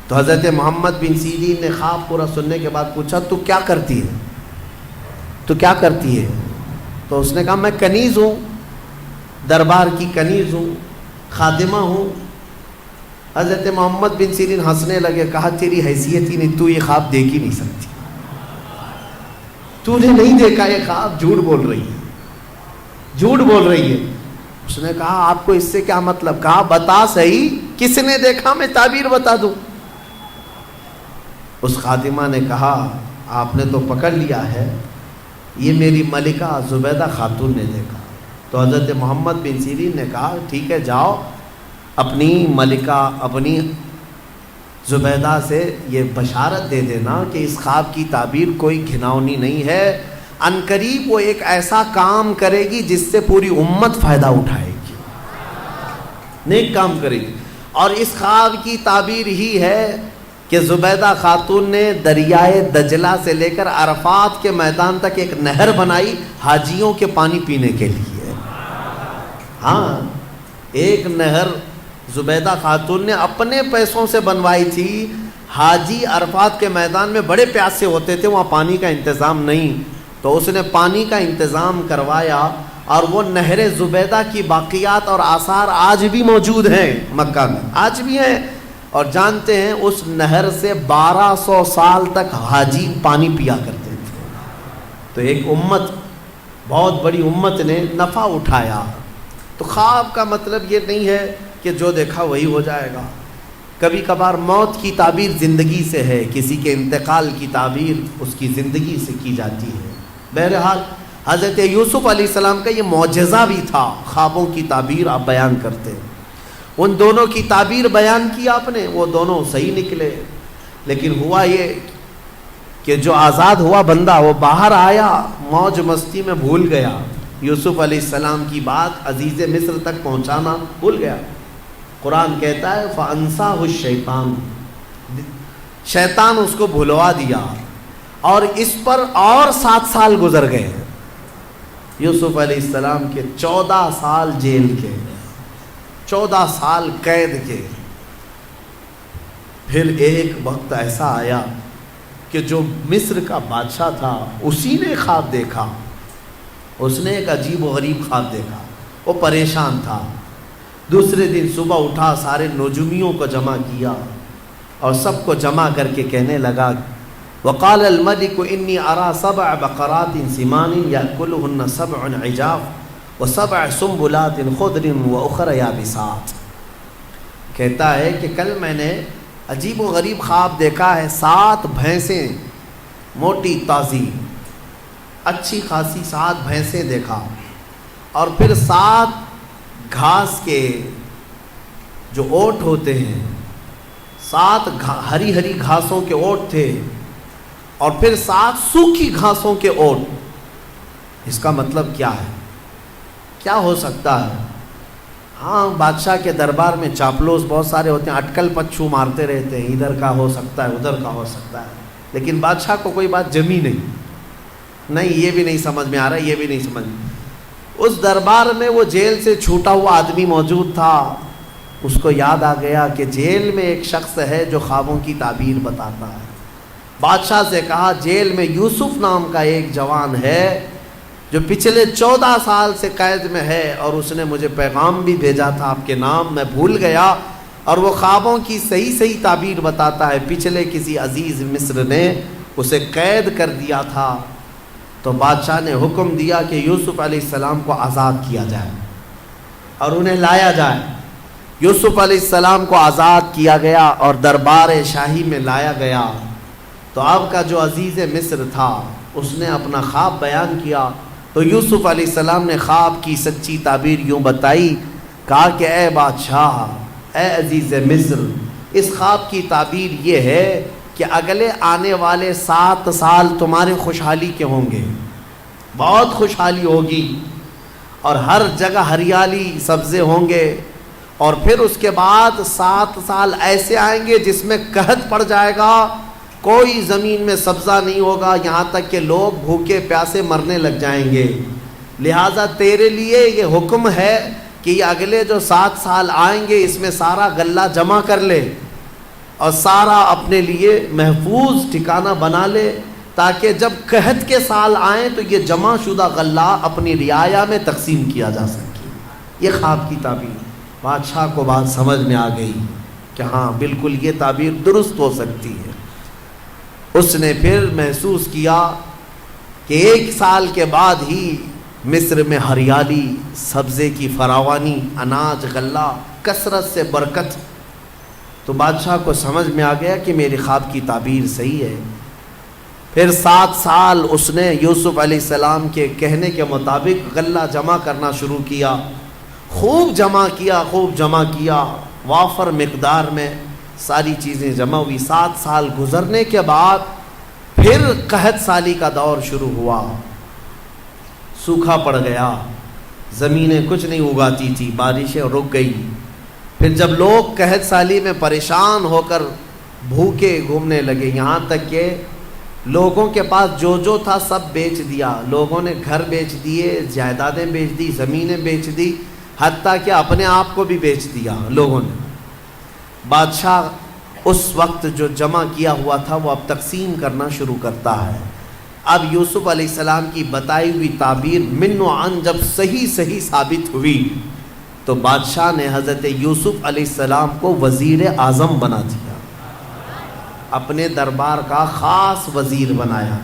تو حضرت محمد بن سیرین نے خواب پورا سننے کے بعد پوچھا تو کیا کرتی ہے؟ تو کیا کرتی ہے؟ تو اس نے کہا میں کنیز ہوں، دربار کی کنیز ہوں، خادمہ ہوں۔ حضرت محمد بن سیرین ہنسنے لگے، کہا تیری حیثیت ہی نہیں، تو یہ خواب دیکھ ہی نہیں سکتی، تو نے نہیں دیکھا یہ خواب، جھوٹ بول رہی ہے، جھوٹ بول رہی ہے۔ اس نے کہا آپ کو اس سے کیا مطلب؟ کہا بتا صحیح کس نے دیکھا، میں تعبیر بتا دوں۔ اس خادمہ نے کہا آپ نے تو پکڑ لیا ہے، یہ میری ملکہ زبیدہ خاتون نے دیکھا۔ تو حضرت محمد بن سیرین نے کہا ٹھیک ہے جاؤ اپنی ملکہ اپنی زبیدہ سے یہ بشارت دے دینا کہ اس خواب کی تعبیر کوئی گھناؤنی نہیں ہے، ان قریب وہ ایک ایسا کام کرے گی جس سے پوری امت فائدہ اٹھائے گی، نیک کام کرے گی۔ اور اس خواب کی تعبیر ہی ہے کہ زبیدہ خاتون نے دریائے دجلہ سے لے کر عرفات کے میدان تک ایک نہر بنائی حاجیوں کے پانی پینے کے لیے۔ ہاں، ایک نہر زبیدہ خاتون نے اپنے پیسوں سے بنوائی تھی۔ حاجی عرفات کے میدان میں بڑے پیاسے ہوتے تھے، وہاں پانی کا انتظام نہیں، تو اس نے پانی کا انتظام کروایا، اور وہ نہر زبیدہ کی باقیات اور آثار آج بھی موجود ہیں مکہ میں، آج بھی ہیں۔ اور جانتے ہیں اس نہر سے 1200 سال تک حاجی پانی پیا کرتے تھے۔ تو ایک امت، بہت بڑی امت نے نفع اٹھایا۔ تو خواب کا مطلب یہ نہیں ہے کہ جو دیکھا وہی ہو جائے گا۔ کبھی کبھار موت کی تعبیر زندگی سے ہے، کسی کے انتقال کی تعبیر اس کی زندگی سے کی جاتی ہے۔ بہرحال حضرت یوسف علیہ السلام کا یہ معجزہ بھی تھا، خوابوں کی تعبیر آپ بیان کرتے ہیں۔ ان دونوں کی تعبیر بیان کی آپ نے، وہ دونوں صحیح نکلے، لیکن ہوا یہ کہ جو آزاد ہوا بندہ وہ باہر آیا، موج مستی میں بھول گیا، یوسف علیہ السلام کی بات عزیز مصر تک پہنچانا بھول گیا۔ قرآن کہتا ہے فَأَنْسَاهُ الشَّيْطَانُ، شیطان اس کو بھلوا دیا، اور اس پر اور 7 سال گزر گئے۔ یوسف علیہ السلام کے 14 سال جیل کے، 14 سال قید کے۔ پھر ایک وقت ایسا آیا کہ جو مصر کا بادشاہ تھا اسی نے خواب دیکھا، اس نے ایک عجیب و غریب خواب دیکھا، وہ پریشان تھا۔ دوسرے دن صبح اٹھا، سارے نجومیوں کو جمع کیا اور سب کو جمع کر کے کہنے لگا وقال الملك انی ارى 7 بقرات سمان یاکلهن 7 عجاف و7 سنبلات خضر واخر یابسات۔ کہتا ہے کہ کل میں نے عجیب و غریب خواب دیکھا ہے، 7 بھینسیں موٹی تازی اچھی خاصی 7 بھینسیں دیکھا، اور پھر 7 گھاس کے جو اوٹ ہوتے ہیں، 7 ہری ہری گھاسوں کے اوٹ تھے، اور پھر 7 سوکھی گھاسوں کے اوٹ۔ اس کا مطلب کیا ہے؟ کیا ہو سکتا ہے؟ ہاں، بادشاہ کے دربار میں چاپلوس بہت سارے ہوتے ہیں، اٹکل پچھو مارتے رہتے ہیں، ادھر کا ہو سکتا ہے ادھر کا ہو سکتا ہے، لیکن بادشاہ کو کوئی بات جمی نہیں، یہ بھی نہیں سمجھ میں آ رہا، یہ بھی نہیں سمجھ میں۔ اس دربار میں وہ جیل سے چھوٹا ہوا آدمی موجود تھا، اس کو یاد آ گیا کہ جیل میں ایک شخص ہے جو خوابوں کی تعبیر بتاتا ہے۔ بادشاہ سے کہا جیل میں یوسف نام کا ایک جوان ہے جو پچھلے 14 سال سے قید میں ہے، اور اس نے مجھے پیغام بھی بھیجا تھا آپ کے نام، میں بھول گیا، اور وہ خوابوں کی صحیح تعبیر بتاتا ہے۔ پچھلے کسی عزیز مصر نے اسے قید کر دیا تھا، تو بادشاہ نے حکم دیا کہ یوسف علیہ السلام کو آزاد کیا جائے اور انہیں لایا جائے۔ یوسف علیہ السلام کو آزاد کیا گیا اور دربار شاہی میں لایا گیا۔ تو آپ کا جو عزیز مصر تھا اس نے اپنا خواب بیان کیا، تو یوسف علیہ السلام نے خواب کی سچی تعبیر یوں بتائی، کہا کہ اے بادشاہ، اے عزیز مصر، اس خواب کی تعبیر یہ ہے کہ اگلے آنے والے 7 سال تمہارے خوشحالی کے ہوں گے، بہت خوشحالی ہوگی، اور ہر جگہ ہریالی سبزے ہوں گے، اور پھر اس کے بعد 7 سال ایسے آئیں گے جس میں قحط پڑ جائے گا، کوئی زمین میں سبزہ نہیں ہوگا، یہاں تک کہ لوگ بھوکے پیاسے مرنے لگ جائیں گے۔ لہٰذا تیرے لیے یہ حکم ہے کہ یہ اگلے جو 7 سال آئیں گے اس میں سارا غلہ جمع کر لے اور سارا اپنے لیے محفوظ ٹھکانہ بنا لے، تاکہ جب قحط کے سال آئیں تو یہ جمع شدہ غلہ اپنی رعایا میں تقسیم کیا جا سکے۔ یہ خواب کی تعبیر۔ بادشاہ کو بات سمجھ میں آ گئی کہ ہاں بالکل یہ تعبیر درست ہو سکتی ہے۔ اس نے پھر محسوس کیا کہ 1 سال کے بعد ہی مصر میں ہریالی، سبزے کی فراوانی، اناج، غلہ، کثرت سے برکت۔ تو بادشاہ کو سمجھ میں آ گیا کہ میرے خواب کی تعبیر صحیح ہے۔ پھر 7 سال اس نے یوسف علیہ السلام کے کہنے کے مطابق غلہ جمع کرنا شروع کیا، خوب جمع کیا، وافر مقدار میں ساری چیزیں جمع ہوئی۔ 7 سال گزرنے کے بعد پھر قحط سالی کا دور شروع ہوا، سوکھا پڑ گیا، زمینیں کچھ نہیں اگاتی تھی، بارشیں رک گئی۔ پھر جب لوگ قحط سالی میں پریشان ہو کر بھوکے گھومنے لگے، یہاں تک کہ لوگوں کے پاس جو تھا سب بیچ دیا، لوگوں نے گھر بیچ دیے، جائیدادیں بیچ دی، زمینیں بیچ دی، حتیٰ کہ اپنے آپ کو بھی بیچ دیا لوگوں نے۔ بادشاہ اس وقت جو جمع کیا ہوا تھا وہ اب تقسیم کرنا شروع کرتا ہے۔ اب یوسف علیہ السلام کی بتائی ہوئی تعبیر من و عن جب صحیح ثابت ہوئی تو بادشاہ نے حضرت یوسف علیہ السلام کو وزیر اعظم بنا دیا، اپنے دربار کا خاص وزیر بنایا۔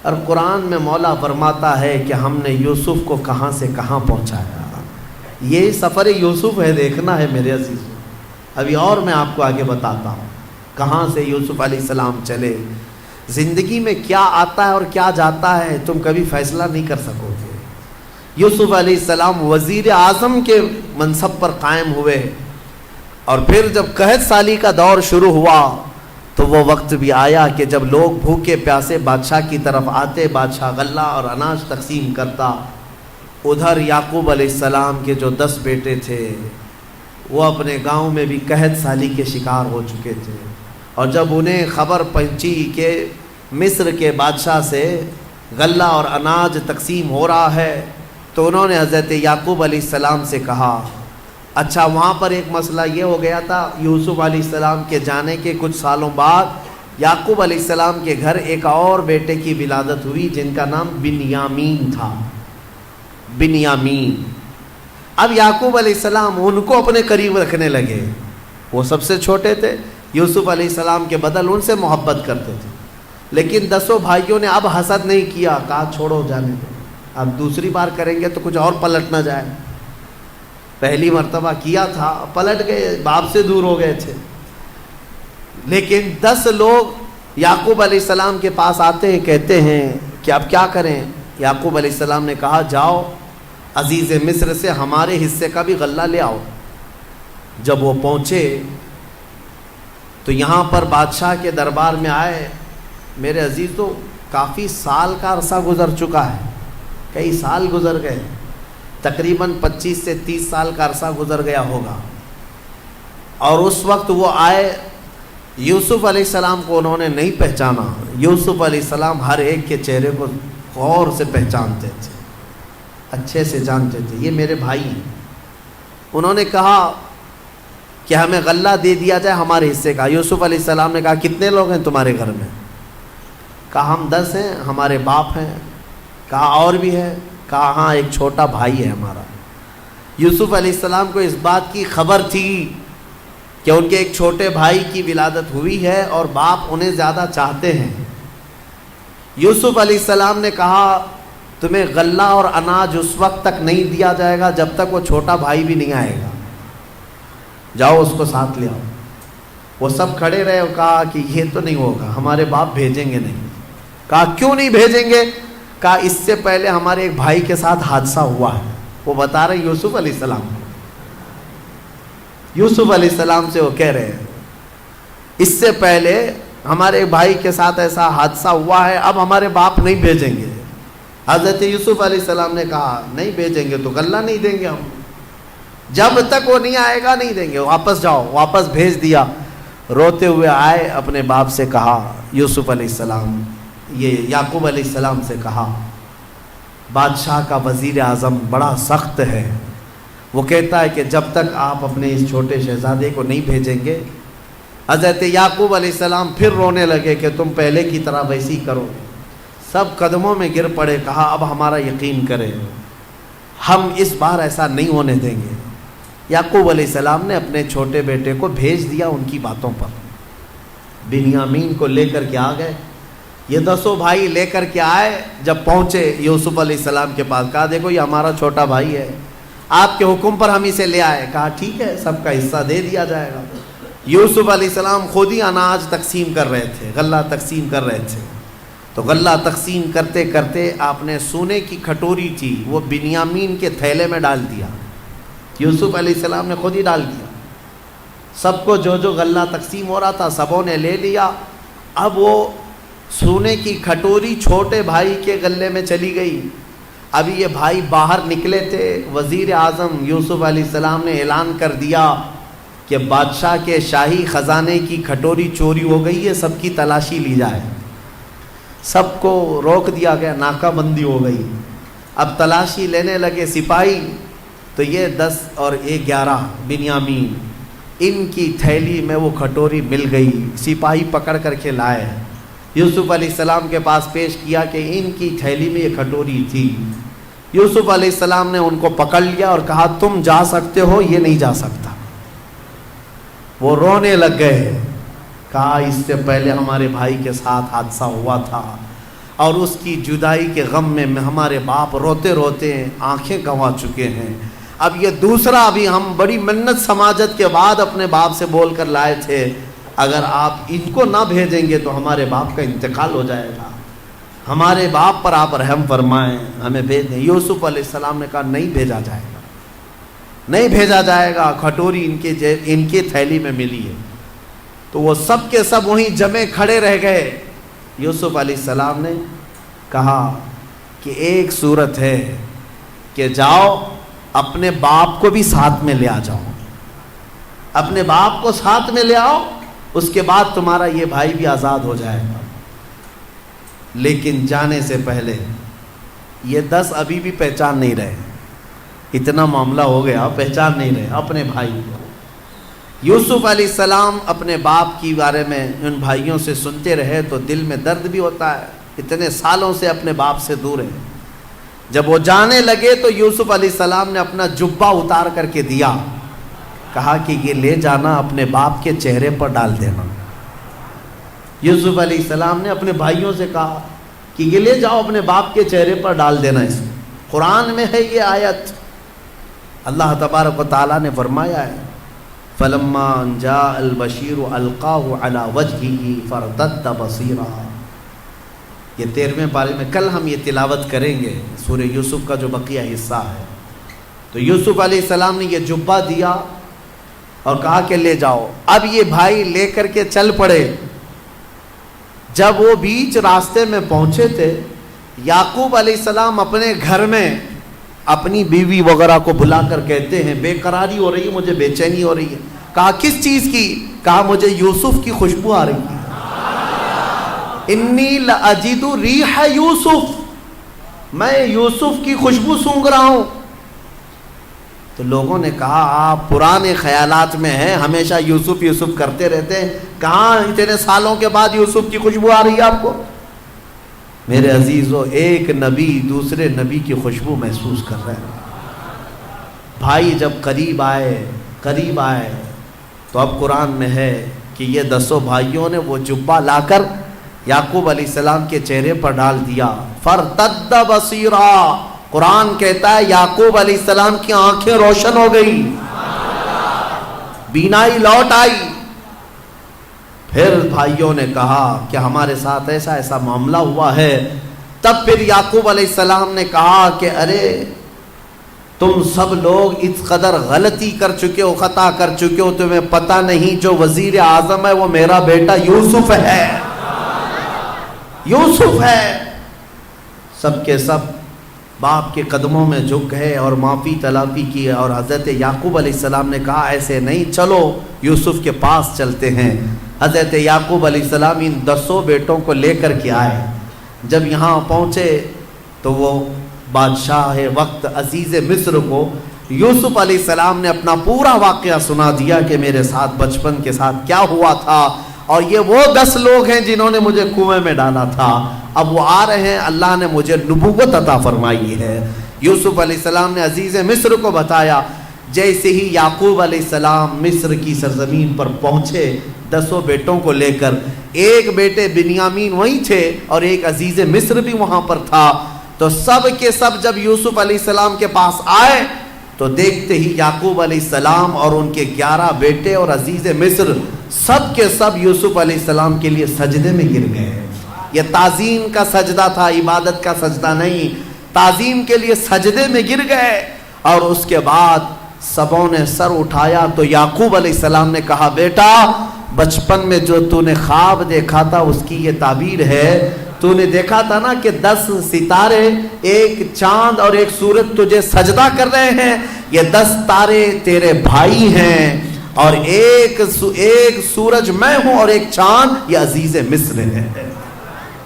اور قرآن میں مولا فرماتا ہے کہ ہم نے یوسف کو کہاں سے کہاں پہنچایا۔ یہ سفر یوسف ہے، دیکھنا ہے میرے عزیزوں۔ ابھی اور میں آپ کو آگے بتاتا ہوں کہاں سے یوسف علیہ السلام چلے۔ زندگی میں کیا آتا ہے اور کیا جاتا ہے تم کبھی فیصلہ نہیں کر سکو گے۔ یوسف علیہ السلام وزیر اعظم کے منصب پر قائم ہوئے، اور پھر جب قحط سالی کا دور شروع ہوا تو وہ وقت بھی آیا کہ جب لوگ بھوکے پیاسے بادشاہ کی طرف آتے، بادشاہ غلہ اور اناج تقسیم کرتا۔ ادھر یعقوب علیہ السلام کے جو 10 بیٹے تھے وہ اپنے گاؤں میں بھی قحط سالی کے شکار ہو چکے تھے، اور جب انہیں خبر پہنچی کہ مصر کے بادشاہ سے غلہ اور اناج تقسیم ہو رہا ہے تو انہوں نے حضرت یعقوب علیہ السلام سے کہا۔ اچھا، وہاں پر ایک مسئلہ یہ ہو گیا تھا، یوسف علیہ السلام کے جانے کے کچھ سالوں بعد یعقوب علیہ السلام کے گھر ایک اور بیٹے کی ولادت ہوئی جن کا نام بنیامین تھا، بنیامین۔ اب یعقوب علیہ السلام ان کو اپنے قریب رکھنے لگے، وہ سب سے چھوٹے تھے، یوسف علیہ السلام کے بدل ان سے محبت کرتے تھے، لیکن 10 بھائیوں نے اب حسد نہیں کیا، کہا چھوڑو جانے دو، اب دوسری بار کریں گے تو کچھ اور پلٹ نہ جائے۔ پہلی مرتبہ کیا تھا، پلٹ گئے، باپ سے دور ہو گئے تھے۔ لیکن 10 لوگ یعقوب علیہ السلام کے پاس آتے ہیں، کہتے ہیں کہ اب کیا کریں۔ یعقوب علیہ السلام نے کہا جاؤ عزیز مصر سے ہمارے حصے کا بھی غلہ لے آؤ۔ جب وہ پہنچے تو یہاں پر بادشاہ کے دربار میں آئے۔ میرے عزیزوں، کافی سال کا عرصہ گزر چکا ہے، کئی سال گزر گئے، تقریباً 25 سے 30 سال کا عرصہ گزر گیا ہوگا، اور اس وقت وہ آئے۔ یوسف علیہ السلام کو انہوں نے نہیں پہچانا۔ یوسف علیہ السلام ہر ایک کے چہرے کو غور سے پہچانتے تھے، اچھے سے جانتے تھے، یہ میرے بھائی ہیں۔ انہوں نے کہا کہ ہمیں غلہ دے دیا جائے ہمارے حصے کا۔ یوسف علیہ السلام نے کہا کتنے لوگ ہیں تمہارے گھر میں؟ کہا ہم 10 ہیں، ہمارے باپ ہیں۔ کہا اور بھی ہے؟ کہا ہاں ایک چھوٹا بھائی ہے ہمارا۔ یوسف علیہ السلام کو اس بات کی خبر تھی کہ ان کے ایک چھوٹے بھائی کی ولادت ہوئی ہے اور باپ انہیں زیادہ چاہتے ہیں۔ یوسف علیہ السلام نے کہا تمہیں غلہ اور اناج اس وقت تک نہیں دیا جائے گا جب تک وہ چھوٹا بھائی بھی نہیں آئے گا، جاؤ اس کو ساتھ لے آؤ۔ وہ سب کھڑے رہے اور کہا کہ یہ تو نہیں ہوگا، ہمارے باپ بھیجیں گے نہیں۔ کہا کیوں نہیں بھیجیں گے؟ کہا اس سے پہلے ہمارے ایک بھائی کے ساتھ حادثہ ہوا ہے۔ وہ بتا رہے یوسف علیہ السلام کو، یوسف علیہ السلام سے وہ کہہ رہے ہیں اس سے پہلے ہمارے بھائی کے ساتھ ایسا حادثہ ہوا ہے، اب ہمارے باپ نہیں بھیجیں گے۔ حضرت یوسف علیہ السلام نے کہا نہیں بھیجیں گے تو غلہ نہیں دیں گے ہم، جب تک وہ نہیں آئے گا نہیں دیں گے، واپس جاؤ۔ واپس بھیج دیا۔ روتے ہوئے آئے، اپنے باپ سے کہا، یوسف علیہ السلام یہ یعقوب علیہ السلام سے کہا بادشاہ کا وزیر اعظم بڑا سخت ہے، وہ کہتا ہے کہ جب تک آپ اپنے اس چھوٹے شہزادے کو نہیں بھیجیں گے۔ حضرت یعقوب علیہ السلام پھر رونے لگے کہ تم پہلے کی طرح ویسی کرو۔ سب قدموں میں گر پڑے، کہا اب ہمارا یقین کرے، ہم اس بار ایسا نہیں ہونے دیں گے۔ یعقوب علیہ السلام نے اپنے چھوٹے بیٹے کو بھیج دیا ان کی باتوں پر، بنیامین کو لے کر کے آ گئے۔ یہ 10 بھائی لے کر کے آئے، جب پہنچے یوسف علیہ السلام کے پاس، کہا دیکھو یہ ہمارا چھوٹا بھائی ہے، آپ کے حکم پر ہم اسے لے آئے۔ کہا ٹھیک ہے، سب کا حصہ دے دیا جائے گا۔ یوسف علیہ السلام خود ہی اناج تقسیم کر رہے تھے، غلہ تقسیم کر رہے تھے، تو تو غلہ تقسیم کرتے کرتے آپ نے سونے کی کھٹوری تھی وہ بنیامین کے تھیلے میں ڈال دیا، یوسف علیہ السلام نے خود ہی ڈال دیا۔ سب کو جو جو غلہ تقسیم ہو رہا تھا سبوں نے لے لیا۔ اب وہ سونے کی کھٹوری چھوٹے بھائی کے غلے میں چلی گئی۔ ابھی یہ بھائی باہر نکلے تھے، وزیر اعظم یوسف علیہ السلام نے اعلان کر دیا کہ بادشاہ کے شاہی خزانے کی کھٹوری چوری ہو گئی ہے، سب کی تلاشی لی جائے۔ سب کو روک دیا گیا، ناکہ بندی ہو گئی۔ اب تلاشی لینے لگے سپاہی، تو یہ 10 اور 11 بنیامین، ان کی تھیلی میں وہ کھٹوری مل گئی۔ سپاہی پکڑ کر کے لائے، یوسف علیہ السلام کے پاس پیش کیا کہ ان کی تھیلی میں یہ کھٹوری تھی۔ یوسف علیہ السلام نے ان کو پکڑ لیا اور کہا تم جا سکتے ہو، یہ نہیں جا سکتا۔ وہ رونے لگ گئے، کہا اس سے پہلے ہمارے بھائی کے ساتھ حادثہ ہوا تھا اور اس کی جدائی کے غم میں ہمارے باپ روتے روتے آنکھیں گنوا چکے ہیں۔ اب یہ دوسرا، ابھی ہم بڑی منت سماجت کے بعد اپنے باپ سے بول کر لائے تھے، اگر آپ ان کو نہ بھیجیں گے تو ہمارے باپ کا انتقال ہو جائے گا، ہمارے باپ پر آپ رحم فرمائیں، ہمیں بھیج دیں۔ یوسف علیہ السلام نے کہا نہیں بھیجا جائے گا، نہیں بھیجا جائے گا، کھٹوری ان کی تھیلی میں ملی ہے۔ تو وہ سب کے سب وہیں جمے کھڑے رہ گئے۔ یوسف علیہ السلام نے کہا کہ ایک صورت ہے کہ جاؤ اپنے باپ کو بھی ساتھ میں لے آ جاؤ، اپنے باپ کو ساتھ میں لے آؤ، اس کے بعد تمہارا یہ بھائی بھی آزاد ہو جائے گا۔ لیکن جانے سے پہلے یہ 10 ابھی بھی پہچان نہیں رہے، اتنا معاملہ ہو گیا، پہچان نہیں رہے اپنے بھائی کو۔ یوسف علیہ السلام اپنے باپ کی بارے میں ان بھائیوں سے سنتے رہے تو دل میں درد بھی ہوتا ہے، اتنے سالوں سے اپنے باپ سے دور ہیں۔ جب وہ جانے لگے تو یوسف علیہ السلام نے اپنا جبہ اتار کر کے دیا، کہا کہ یہ لے جانا اپنے باپ کے چہرے پر ڈال دینا۔ یوسف علیہ السلام نے اپنے بھائیوں سے کہا کہ یہ لے جاؤ اپنے باپ کے چہرے پر ڈال دینا۔ اس قرآن میں ہے یہ آیت، اللہ تبارک و تعالیٰ نے فرمایا ہے فَلَمَّا جَاءَ الْبَشِيرُ أَلْقَاهُ عَلَى وَجْهِهِ فَارْتَدَّ بَصِيرًا۔ یہ 13ویں پارے میں کل ہم یہ تلاوت کریں گے، سورہ یوسف کا جو بقیہ حصہ ہے۔ تو یوسف علیہ السلام نے یہ جبہ دیا اور کہا کہ لے جاؤ۔ اب یہ بھائی لے کر کے چل پڑے۔ جب وہ بیچ راستے میں پہنچے تھے، یعقوب علیہ السلام اپنے گھر میں اپنی بیوی وغیرہ کو بلا کر کہتے ہیں بے قراری ہو رہی ہے، مجھے بے چینی ہو رہی ہے۔ کہا کس چیز کی؟ کہا مجھے یوسف کی خوشبو آ رہی ہے، انی لأجد ریح یوسف، میں یوسف کی خوشبو سونگھ رہا ہوں۔ تو لوگوں نے کہا آپ پرانے خیالات میں ہیں، ہمیشہ یوسف یوسف کرتے رہتے ہیں، کہاں اتنے سالوں کے بعد یوسف کی خوشبو آ رہی ہے آپ کو؟ میرے عزیزو، ایک نبی دوسرے نبی کی خوشبو محسوس کر رہے ہیں۔ بھائی جب قریب آئے تو اب قرآن میں ہے کہ یہ 10 بھائیوں نے وہ جبہ لا کر یعقوب علیہ السلام کے چہرے پر ڈال دیا۔ فَارْتَدَّ بَصِيرًا، قرآن کہتا ہے یعقوب علیہ السلام کی آنکھیں روشن ہو گئی، بینائی لوٹ آئی۔ پھر بھائیوں نے کہا کہ ہمارے ساتھ ایسا ایسا معاملہ ہوا ہے۔ تب پھر یعقوب علیہ السلام نے کہا کہ ارے تم سب لوگ اس قدر غلطی کر چکے ہو، خطا کر چکے ہو، تمہیں پتہ نہیں جو وزیر اعظم ہے وہ میرا بیٹا یوسف ہے، یوسف ہے۔ سب کے سب باپ کے قدموں میں جھک گئے اور معافی طلبی کی، اور حضرت یعقوب علیہ السلام نے کہا ایسے نہیں، چلو یوسف کے پاس چلتے ہیں۔ حضرت یعقوب علیہ السلام ان 10 بیٹوں کو لے کر کے آئے۔ جب یہاں پہنچے تو وہ بادشاہ وقت عزیز مصر کو یوسف علیہ السلام نے اپنا پورا واقعہ سنا دیا کہ میرے ساتھ بچپن کے ساتھ کیا ہوا تھا، اور یہ وہ 10 لوگ ہیں جنہوں نے مجھے کنویں میں ڈالا تھا، اب وہ آ رہے ہیں، اللہ نے مجھے نبوت عطا فرمائی ہے۔ یوسف علیہ السلام نے عزیز مصر کو بتایا۔ جیسے ہی یعقوب علیہ السلام مصر کی سرزمین پر پہنچے 10 بیٹوں کو لے کر، ایک بیٹے بنیامین وہیں تھے اور ایک عزیز مصر بھی وہاں پر تھا، تو سب کے سب جب یوسف علیہ السلام کے پاس آئے تو دیکھتے ہی یعقوب علیہ السلام اور ان کے 11 بیٹے اور عزیز مصر سب کے سب یوسف علیہ السلام کے لیے سجدے میں گر گئے۔ یہ تعظیم کا سجدہ تھا، عبادت کا سجدہ نہیں. تعظیم کے لیے سجدے میں گر گئے اور اس کے بعد سبوں نے سر اٹھایا تو یعقوب علیہ السلام نے کہا بیٹا بچپن میں جو تو نے خواب دیکھا تھا اس کی یہ تعبیر ہے. تو نے دیکھا تھا نا کہ 10 ستارے، ایک چاند اور ایک سورج تجھے سجدہ کر رہے ہیں. یہ 10 تارے تیرے بھائی ہیں اور ایک سورج میں ہوں اور ایک چاند یہ عزیز مصر ہے.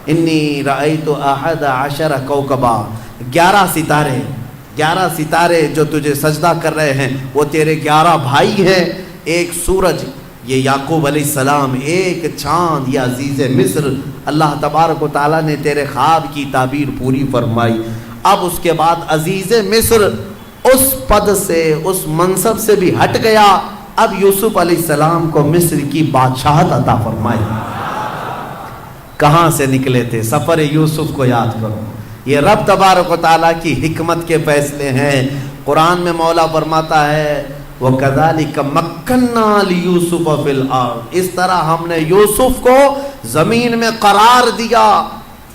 انی رأیت 11 کوکبا، 11 ستارے جو تجھے سجدہ کر رہے ہیں وہ تیرے 11 بھائی ہیں. ایک سورج یہ یعقوب علیہ السلام، ایک چاند یہ عزیز مصر. اللہ تبارک و تعالیٰ نے تیرے خواب کی تعبیر پوری فرمائی. اب اس کے بعد عزیز مصر اس پد سے، اس منصب سے بھی ہٹ گیا. اب یوسف علیہ السلام کو مصر کی بادشاہت عطا فرمائی. کہاں سے نکلے تھے؟ سفر یوسف کو یاد کرو. یہ رب تبارک و تعالیٰ کی حکمت کے فیصلے ہیں. قرآن میں مولا فرماتا ہے وَكَذَلِكَ مَكَّنَّا لِيُوسُفَ فِي الْأَرْضِ، اس طرح ہم نے یوسف کو زمین میں قرار دیا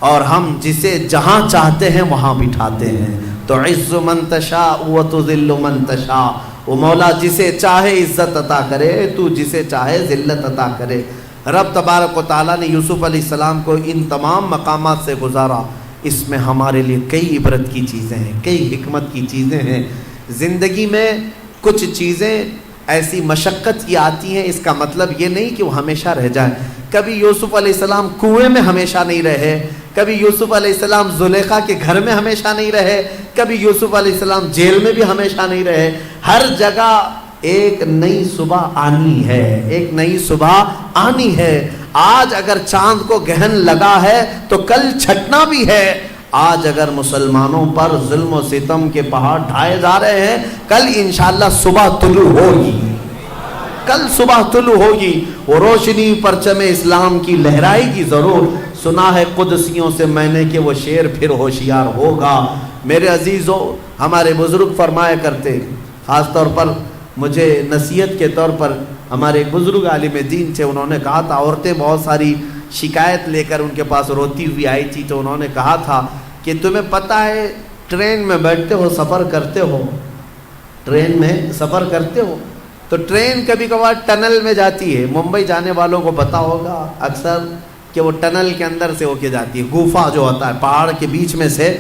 اور ہم جسے جہاں چاہتے ہیں وہاں بٹھاتے ہیں. تُعِزُّ مَن تَشَاءُ وَتُذِلُّ مَن تَشَاءُ، وہ مولا جسے چاہے عزت عطا کرے، تو جسے چاہے ذلت عطا کرے. رب تبارک و تعالیٰ نے یوسف علیہ السلام کو ان تمام مقامات سے گزارا. اس میں ہمارے لیے کئی عبرت کی چیزیں ہیں، کئی حکمت کی چیزیں ہیں. زندگی میں کچھ چیزیں ایسی مشقت کی آتی ہیں، اس کا مطلب یہ نہیں کہ وہ ہمیشہ رہ جائیں. کبھی یوسف علیہ السلام کنویں میں ہمیشہ نہیں رہے، کبھی یوسف علیہ السلام زلیخا کے گھر میں ہمیشہ نہیں رہے، کبھی یوسف علیہ السلام جیل میں بھی ہمیشہ نہیں رہے. ہر جگہ ایک نئی صبح آنی ہے، ایک نئی صبح آنی ہے. آج اگر چاند کو گہن لگا ہے تو کل چھٹنا بھی ہے. آج اگر مسلمانوں پر ظلم و ستم کے پہاڑ ڈھائے جا رہے ہیں، کل انشاءاللہ صبح طلوع ہوگی، کل صبح طلوع ہوگی. وہ روشنی پرچم اسلام کی لہرائے گی ضرور. سنا ہے قدسیوں سے میں نے کہ وہ شیر پھر ہوشیار ہوگا. میرے عزیزو، ہمارے بزرگ فرمایا کرتے، خاص طور پر مجھے نصیحت کے طور پر ہمارے ایک بزرگ عالم دین تھے، انہوں نے کہا تھا، عورتیں بہت ساری شکایت لے کر ان کے پاس روتی ہوئی آئی تھی، تو انہوں نے کہا تھا کہ تمہیں پتہ ہے ٹرین میں بیٹھتے ہو، سفر کرتے ہو، ٹرین میں سفر کرتے ہو تو ٹرین کبھی کبھار ٹنل میں جاتی ہے. ممبئی جانے والوں کو پتہ ہوگا اکثر کہ وہ ٹنل کے اندر سے ہو کے جاتی ہے. گوفا جو ہوتا ہے پہاڑ کے بیچ میں سے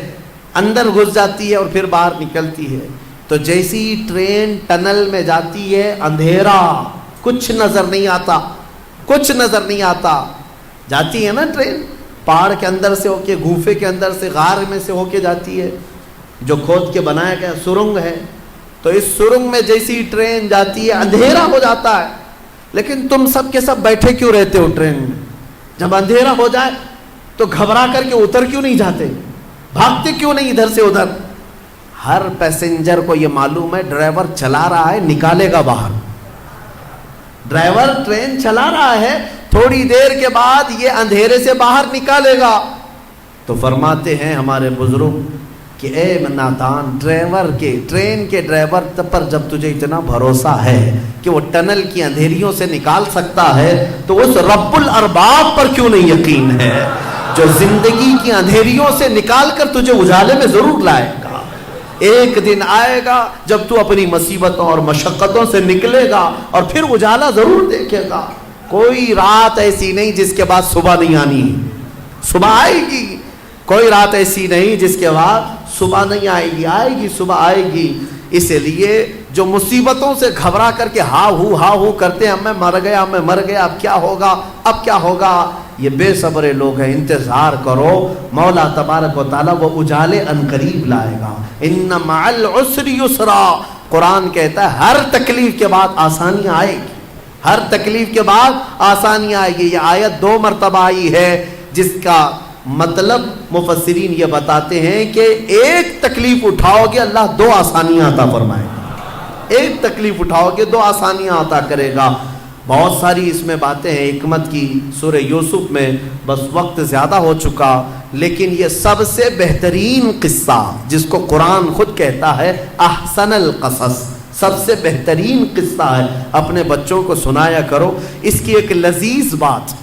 اندر گھس جاتی ہے اور پھر باہر نکلتی ہے. تو جیسی ٹرین ٹنل میں جاتی ہے، اندھیرا، کچھ نظر نہیں آتا، کچھ نظر نہیں آتا. جاتی ہے نا ٹرین پہاڑ کے اندر سے ہو کے، گوفے کے اندر سے، غار میں سے ہو کے جاتی ہے جو کھود کے بنایا گیا سرنگ ہے. تو اس سرنگ میں جیسی ٹرین جاتی ہے اندھیرا ہو جاتا ہے. لیکن تم سب کے سب بیٹھے کیوں رہتے ہو ٹرین میں؟ جب اندھیرا ہو جائے تو گھبرا کر کے اتر کیوں نہیں جاتے؟ بھاگتے کیوں نہیں ادھر سے ادھر؟ ہر پیسنجر کو یہ معلوم ہے ڈرائیور چلا رہا ہے، نکالے گا باہر. ڈرائیور ٹرین چلا رہا ہے، تھوڑی دیر کے بعد یہ اندھیرے سے باہر نکالے گا. تو فرماتے ہیں ہمارے بزرگ کہ اے نادان، ٹرین کے ڈرائیور پر جب تجھے اتنا بھروسہ ہے کہ وہ ٹنل کی اندھیریوں سے نکال سکتا ہے تو اس رب الارباب پر کیوں نہیں یقین ہے جو زندگی کی اندھیریوں سے نکال کر تجھے اجالے میں ضرور لائے گا. ایک دن آئے گا جب تو اپنی مصیبتوں اور مشقتوں سے نکلے گا اور پھر اجالا ضرور دیکھے گا. کوئی رات ایسی نہیں جس کے بعد صبح نہیں آنی، صبح آئے گی. کوئی رات ایسی نہیں جس کے بعد صبح نہیں آئے گی، آئے گی، صبح آئے گی. اس لیے جو مصیبتوں سے گھبرا کر کے ہا ہو کرتے ہیں، میں مر گیا، اب کیا ہوگا، اب کیا ہوگا، یہ بے صبر لوگ ہیں. انتظار کرو، مولا تبارک و تعالیٰ وہ اجالے عنقریب لائے گا. ان مع العسر یسرا، قرآن کہتا ہے ہر تکلیف کے بعد آسانی آئے گی، ہر تکلیف کے بعد آسانی آئے گی. یہ آیت 2 مرتبہ آئی ہے جس کا مطلب مفسرین یہ بتاتے ہیں کہ ایک تکلیف اٹھاؤ گے اللہ 2 آسانیاں عطا فرمائے گا. ایک تکلیف اٹھاؤ گے 2 آسانیاں عطا کرے گا. بہت ساری اس میں باتیں ہیں حکمت کی سورہ یوسف میں، بس وقت زیادہ ہو چکا. لیکن یہ سب سے بہترین قصہ جس کو قرآن خود کہتا ہے احسن القصص، سب سے بہترین قصہ ہے. اپنے بچوں کو سنایا کرو. اس کی ایک لذیذ بات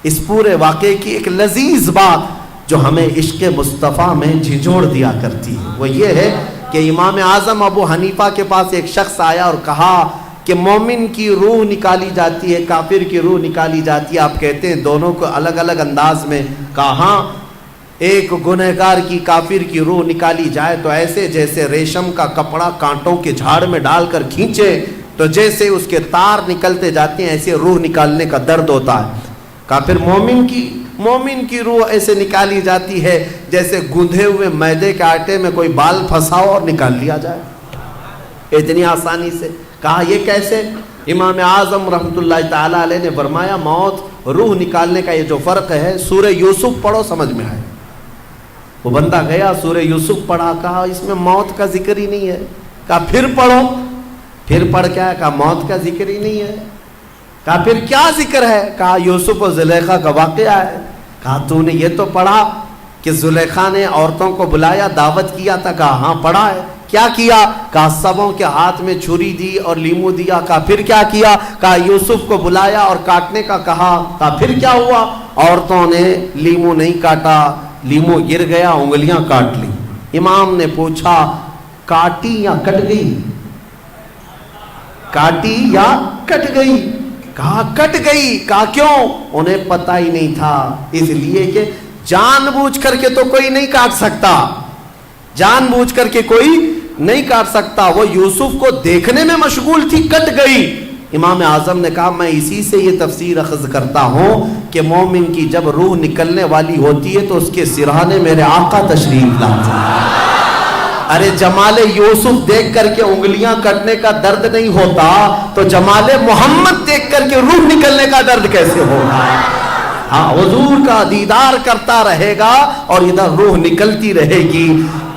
اس پورے واقعے کی ایک لذیذ بات جو ہمیں عشق مصطفیٰ میں جھنجھوڑ دیا کرتی ہے وہ یہ ہے کہ امام اعظم ابو حنیفہ کے پاس ایک شخص آیا اور کہا کہ مومن کی روح نکالی جاتی ہے، کافر کی روح نکالی جاتی ہے، آپ کہتے ہیں دونوں کو الگ الگ انداز میں؟ کہا ہاں، ایک گنہگار کی کافر کی روح نکالی جائے تو ایسے جیسے ریشم کا کپڑا کانٹوں کے جھاڑ میں ڈال کر کھینچے تو جیسے اس کے تار نکلتے جاتے ہیں ایسے روح نکالنے کا درد ہوتا ہے۔ کافر مومن کی روح ایسے نکالی جاتی ہے جیسے گندھے ہوئے میدے کے آٹے میں کوئی بال پھنساؤ اور نکال لیا جائے، اتنی آسانی سے۔ کہا یہ کیسے؟ امام اعظم رحمۃ اللہ تعالیٰ علیہ نے فرمایا موت روح نکالنے کا یہ جو فرق ہے، سورہ یوسف پڑھو سمجھ میں آئے۔ وہ بندہ گیا سورہ یوسف پڑھا، کہا اس میں موت کا ذکر ہی نہیں ہے۔ کہا پھر پڑھو، پھر پڑھ کیا؟ کہا موت کا ذکر ہی نہیں ہے۔ کہا پھر کیا ذکر ہے؟ کہا یوسف و زلیخا کا واقعہ ہے۔ کہا تو نے یہ تو پڑھا کہ زلیخا نے عورتوں کو بلایا، دعوت کیا تھا؟ کہا ہاں پڑھا ہے۔ کیا کیا؟ کہا سبوں کے ہاتھ میں چھری دی اور لیمو دیا۔ کہا پھر کیا کیا؟ کہا یوسف کو بلایا اور کاٹنے کا کہا۔ کہا پھر کیا ہوا؟ عورتوں نے لیمو نہیں کاٹا، لیمو گر گیا، انگلیاں کاٹ لی۔ امام نے پوچھا کاٹی یا کٹ گئی؟ کاٹی یا کٹ گئی؟ کہا کٹ گئی۔ کہا کیوں؟ انہیں پتہ ہی نہیں تھا، اس لیے کہ جان بوجھ کر کے تو کوئی نہیں کاٹ سکتا، جان بوجھ کر کے کوئی نہیں کاٹ سکتا، وہ یوسف کو دیکھنے میں مشغول تھی، کٹ گئی۔ امام اعظم نے کہا میں اسی سے یہ تفسیر اخذ کرتا ہوں کہ مومن کی جب روح نکلنے والی ہوتی ہے تو اس کے سرہانے میرے آقا تشریف لاتے ہیں۔ ارے جمال یوسف دیکھ کر کے انگلیاں کٹنے کا درد نہیں ہوتا تو جمال محمد دیکھ کر کے روح نکلنے کا درد کیسے ہوگا؟ ہاں، حضور کا دیدار کرتا رہے گا اور ادھر روح نکلتی رہے گی۔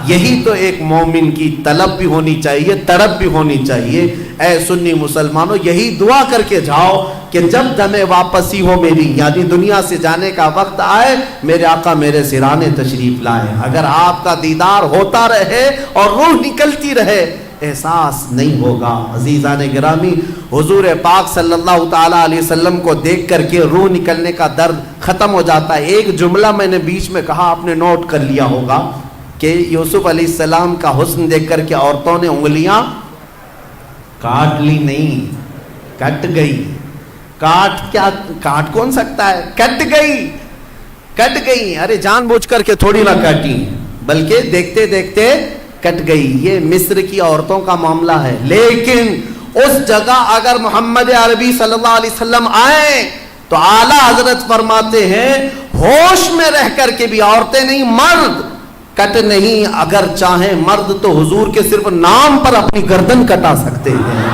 یہی تو ایک مومن کی طلب بھی ہونی چاہیے، تڑپ بھی ہونی چاہیے۔ اے سنی مسلمانوں، یہی دعا کر کے جاؤ کہ جب دم واپسی ہو میری، یعنی دنیا سے جانے کا وقت آئے، میرے آقا میرے سرانے تشریف لائے۔ اگر آپ کا دیدار ہوتا رہے اور روح نکلتی رہے، احساس نہیں ہوگا۔ عزیزان گرامی، حضور پاک صلی اللہ تعالیٰ علیہ وسلم کو دیکھ کر کے روح نکلنے کا درد ختم ہو جاتا ہے۔ ایک جملہ میں نے بیچ میں کہا، آپ نے نوٹ کر لیا ہوگا کہ یوسف علیہ السلام کا حسن دیکھ کر کے عورتوں نے انگلیاں کاٹ لی نہیں، کٹ گئی۔ کاٹ کون سکتا ہے؟ کٹ گئی۔ ارے جان بوجھ کر کے تھوڑی نہ کاٹی، بلکہ دیکھتے دیکھتے کٹ گئی۔ یہ مصر کی عورتوں کا معاملہ ہے، لیکن اس جگہ اگر محمد عربی صلی اللہ علیہ وسلم آئے تو اعلیٰ حضرت فرماتے ہیں ہوش میں رہ کر کے بھی عورتیں نہیں، مرد کٹ نہیں، اگر چاہیں مرد تو حضور کے صرف نام پر اپنی گردن کٹا سکتے ہیں۔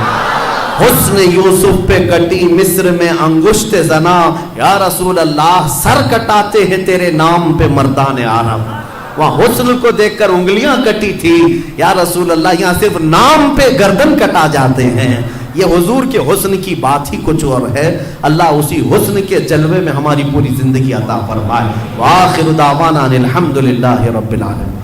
حسن یوسف پہ کٹی مصر میں انگشت زنا، یا رسول اللہ سر کٹاتے ہیں تیرے نام پہ مردان عرب۔ وہاں حسن کو دیکھ کر انگلیاں کٹی تھی، یا رسول اللہ یہاں صرف نام پہ گردن کٹا جاتے ہیں۔ یہ حضور کے حسن کی بات ہی کچھ اور ہے۔ اللہ اسی حسن کے جلوے میں ہماری پوری زندگی عطا فرمائے۔ وآخر دعوانا الحمدللہ رب العالمین۔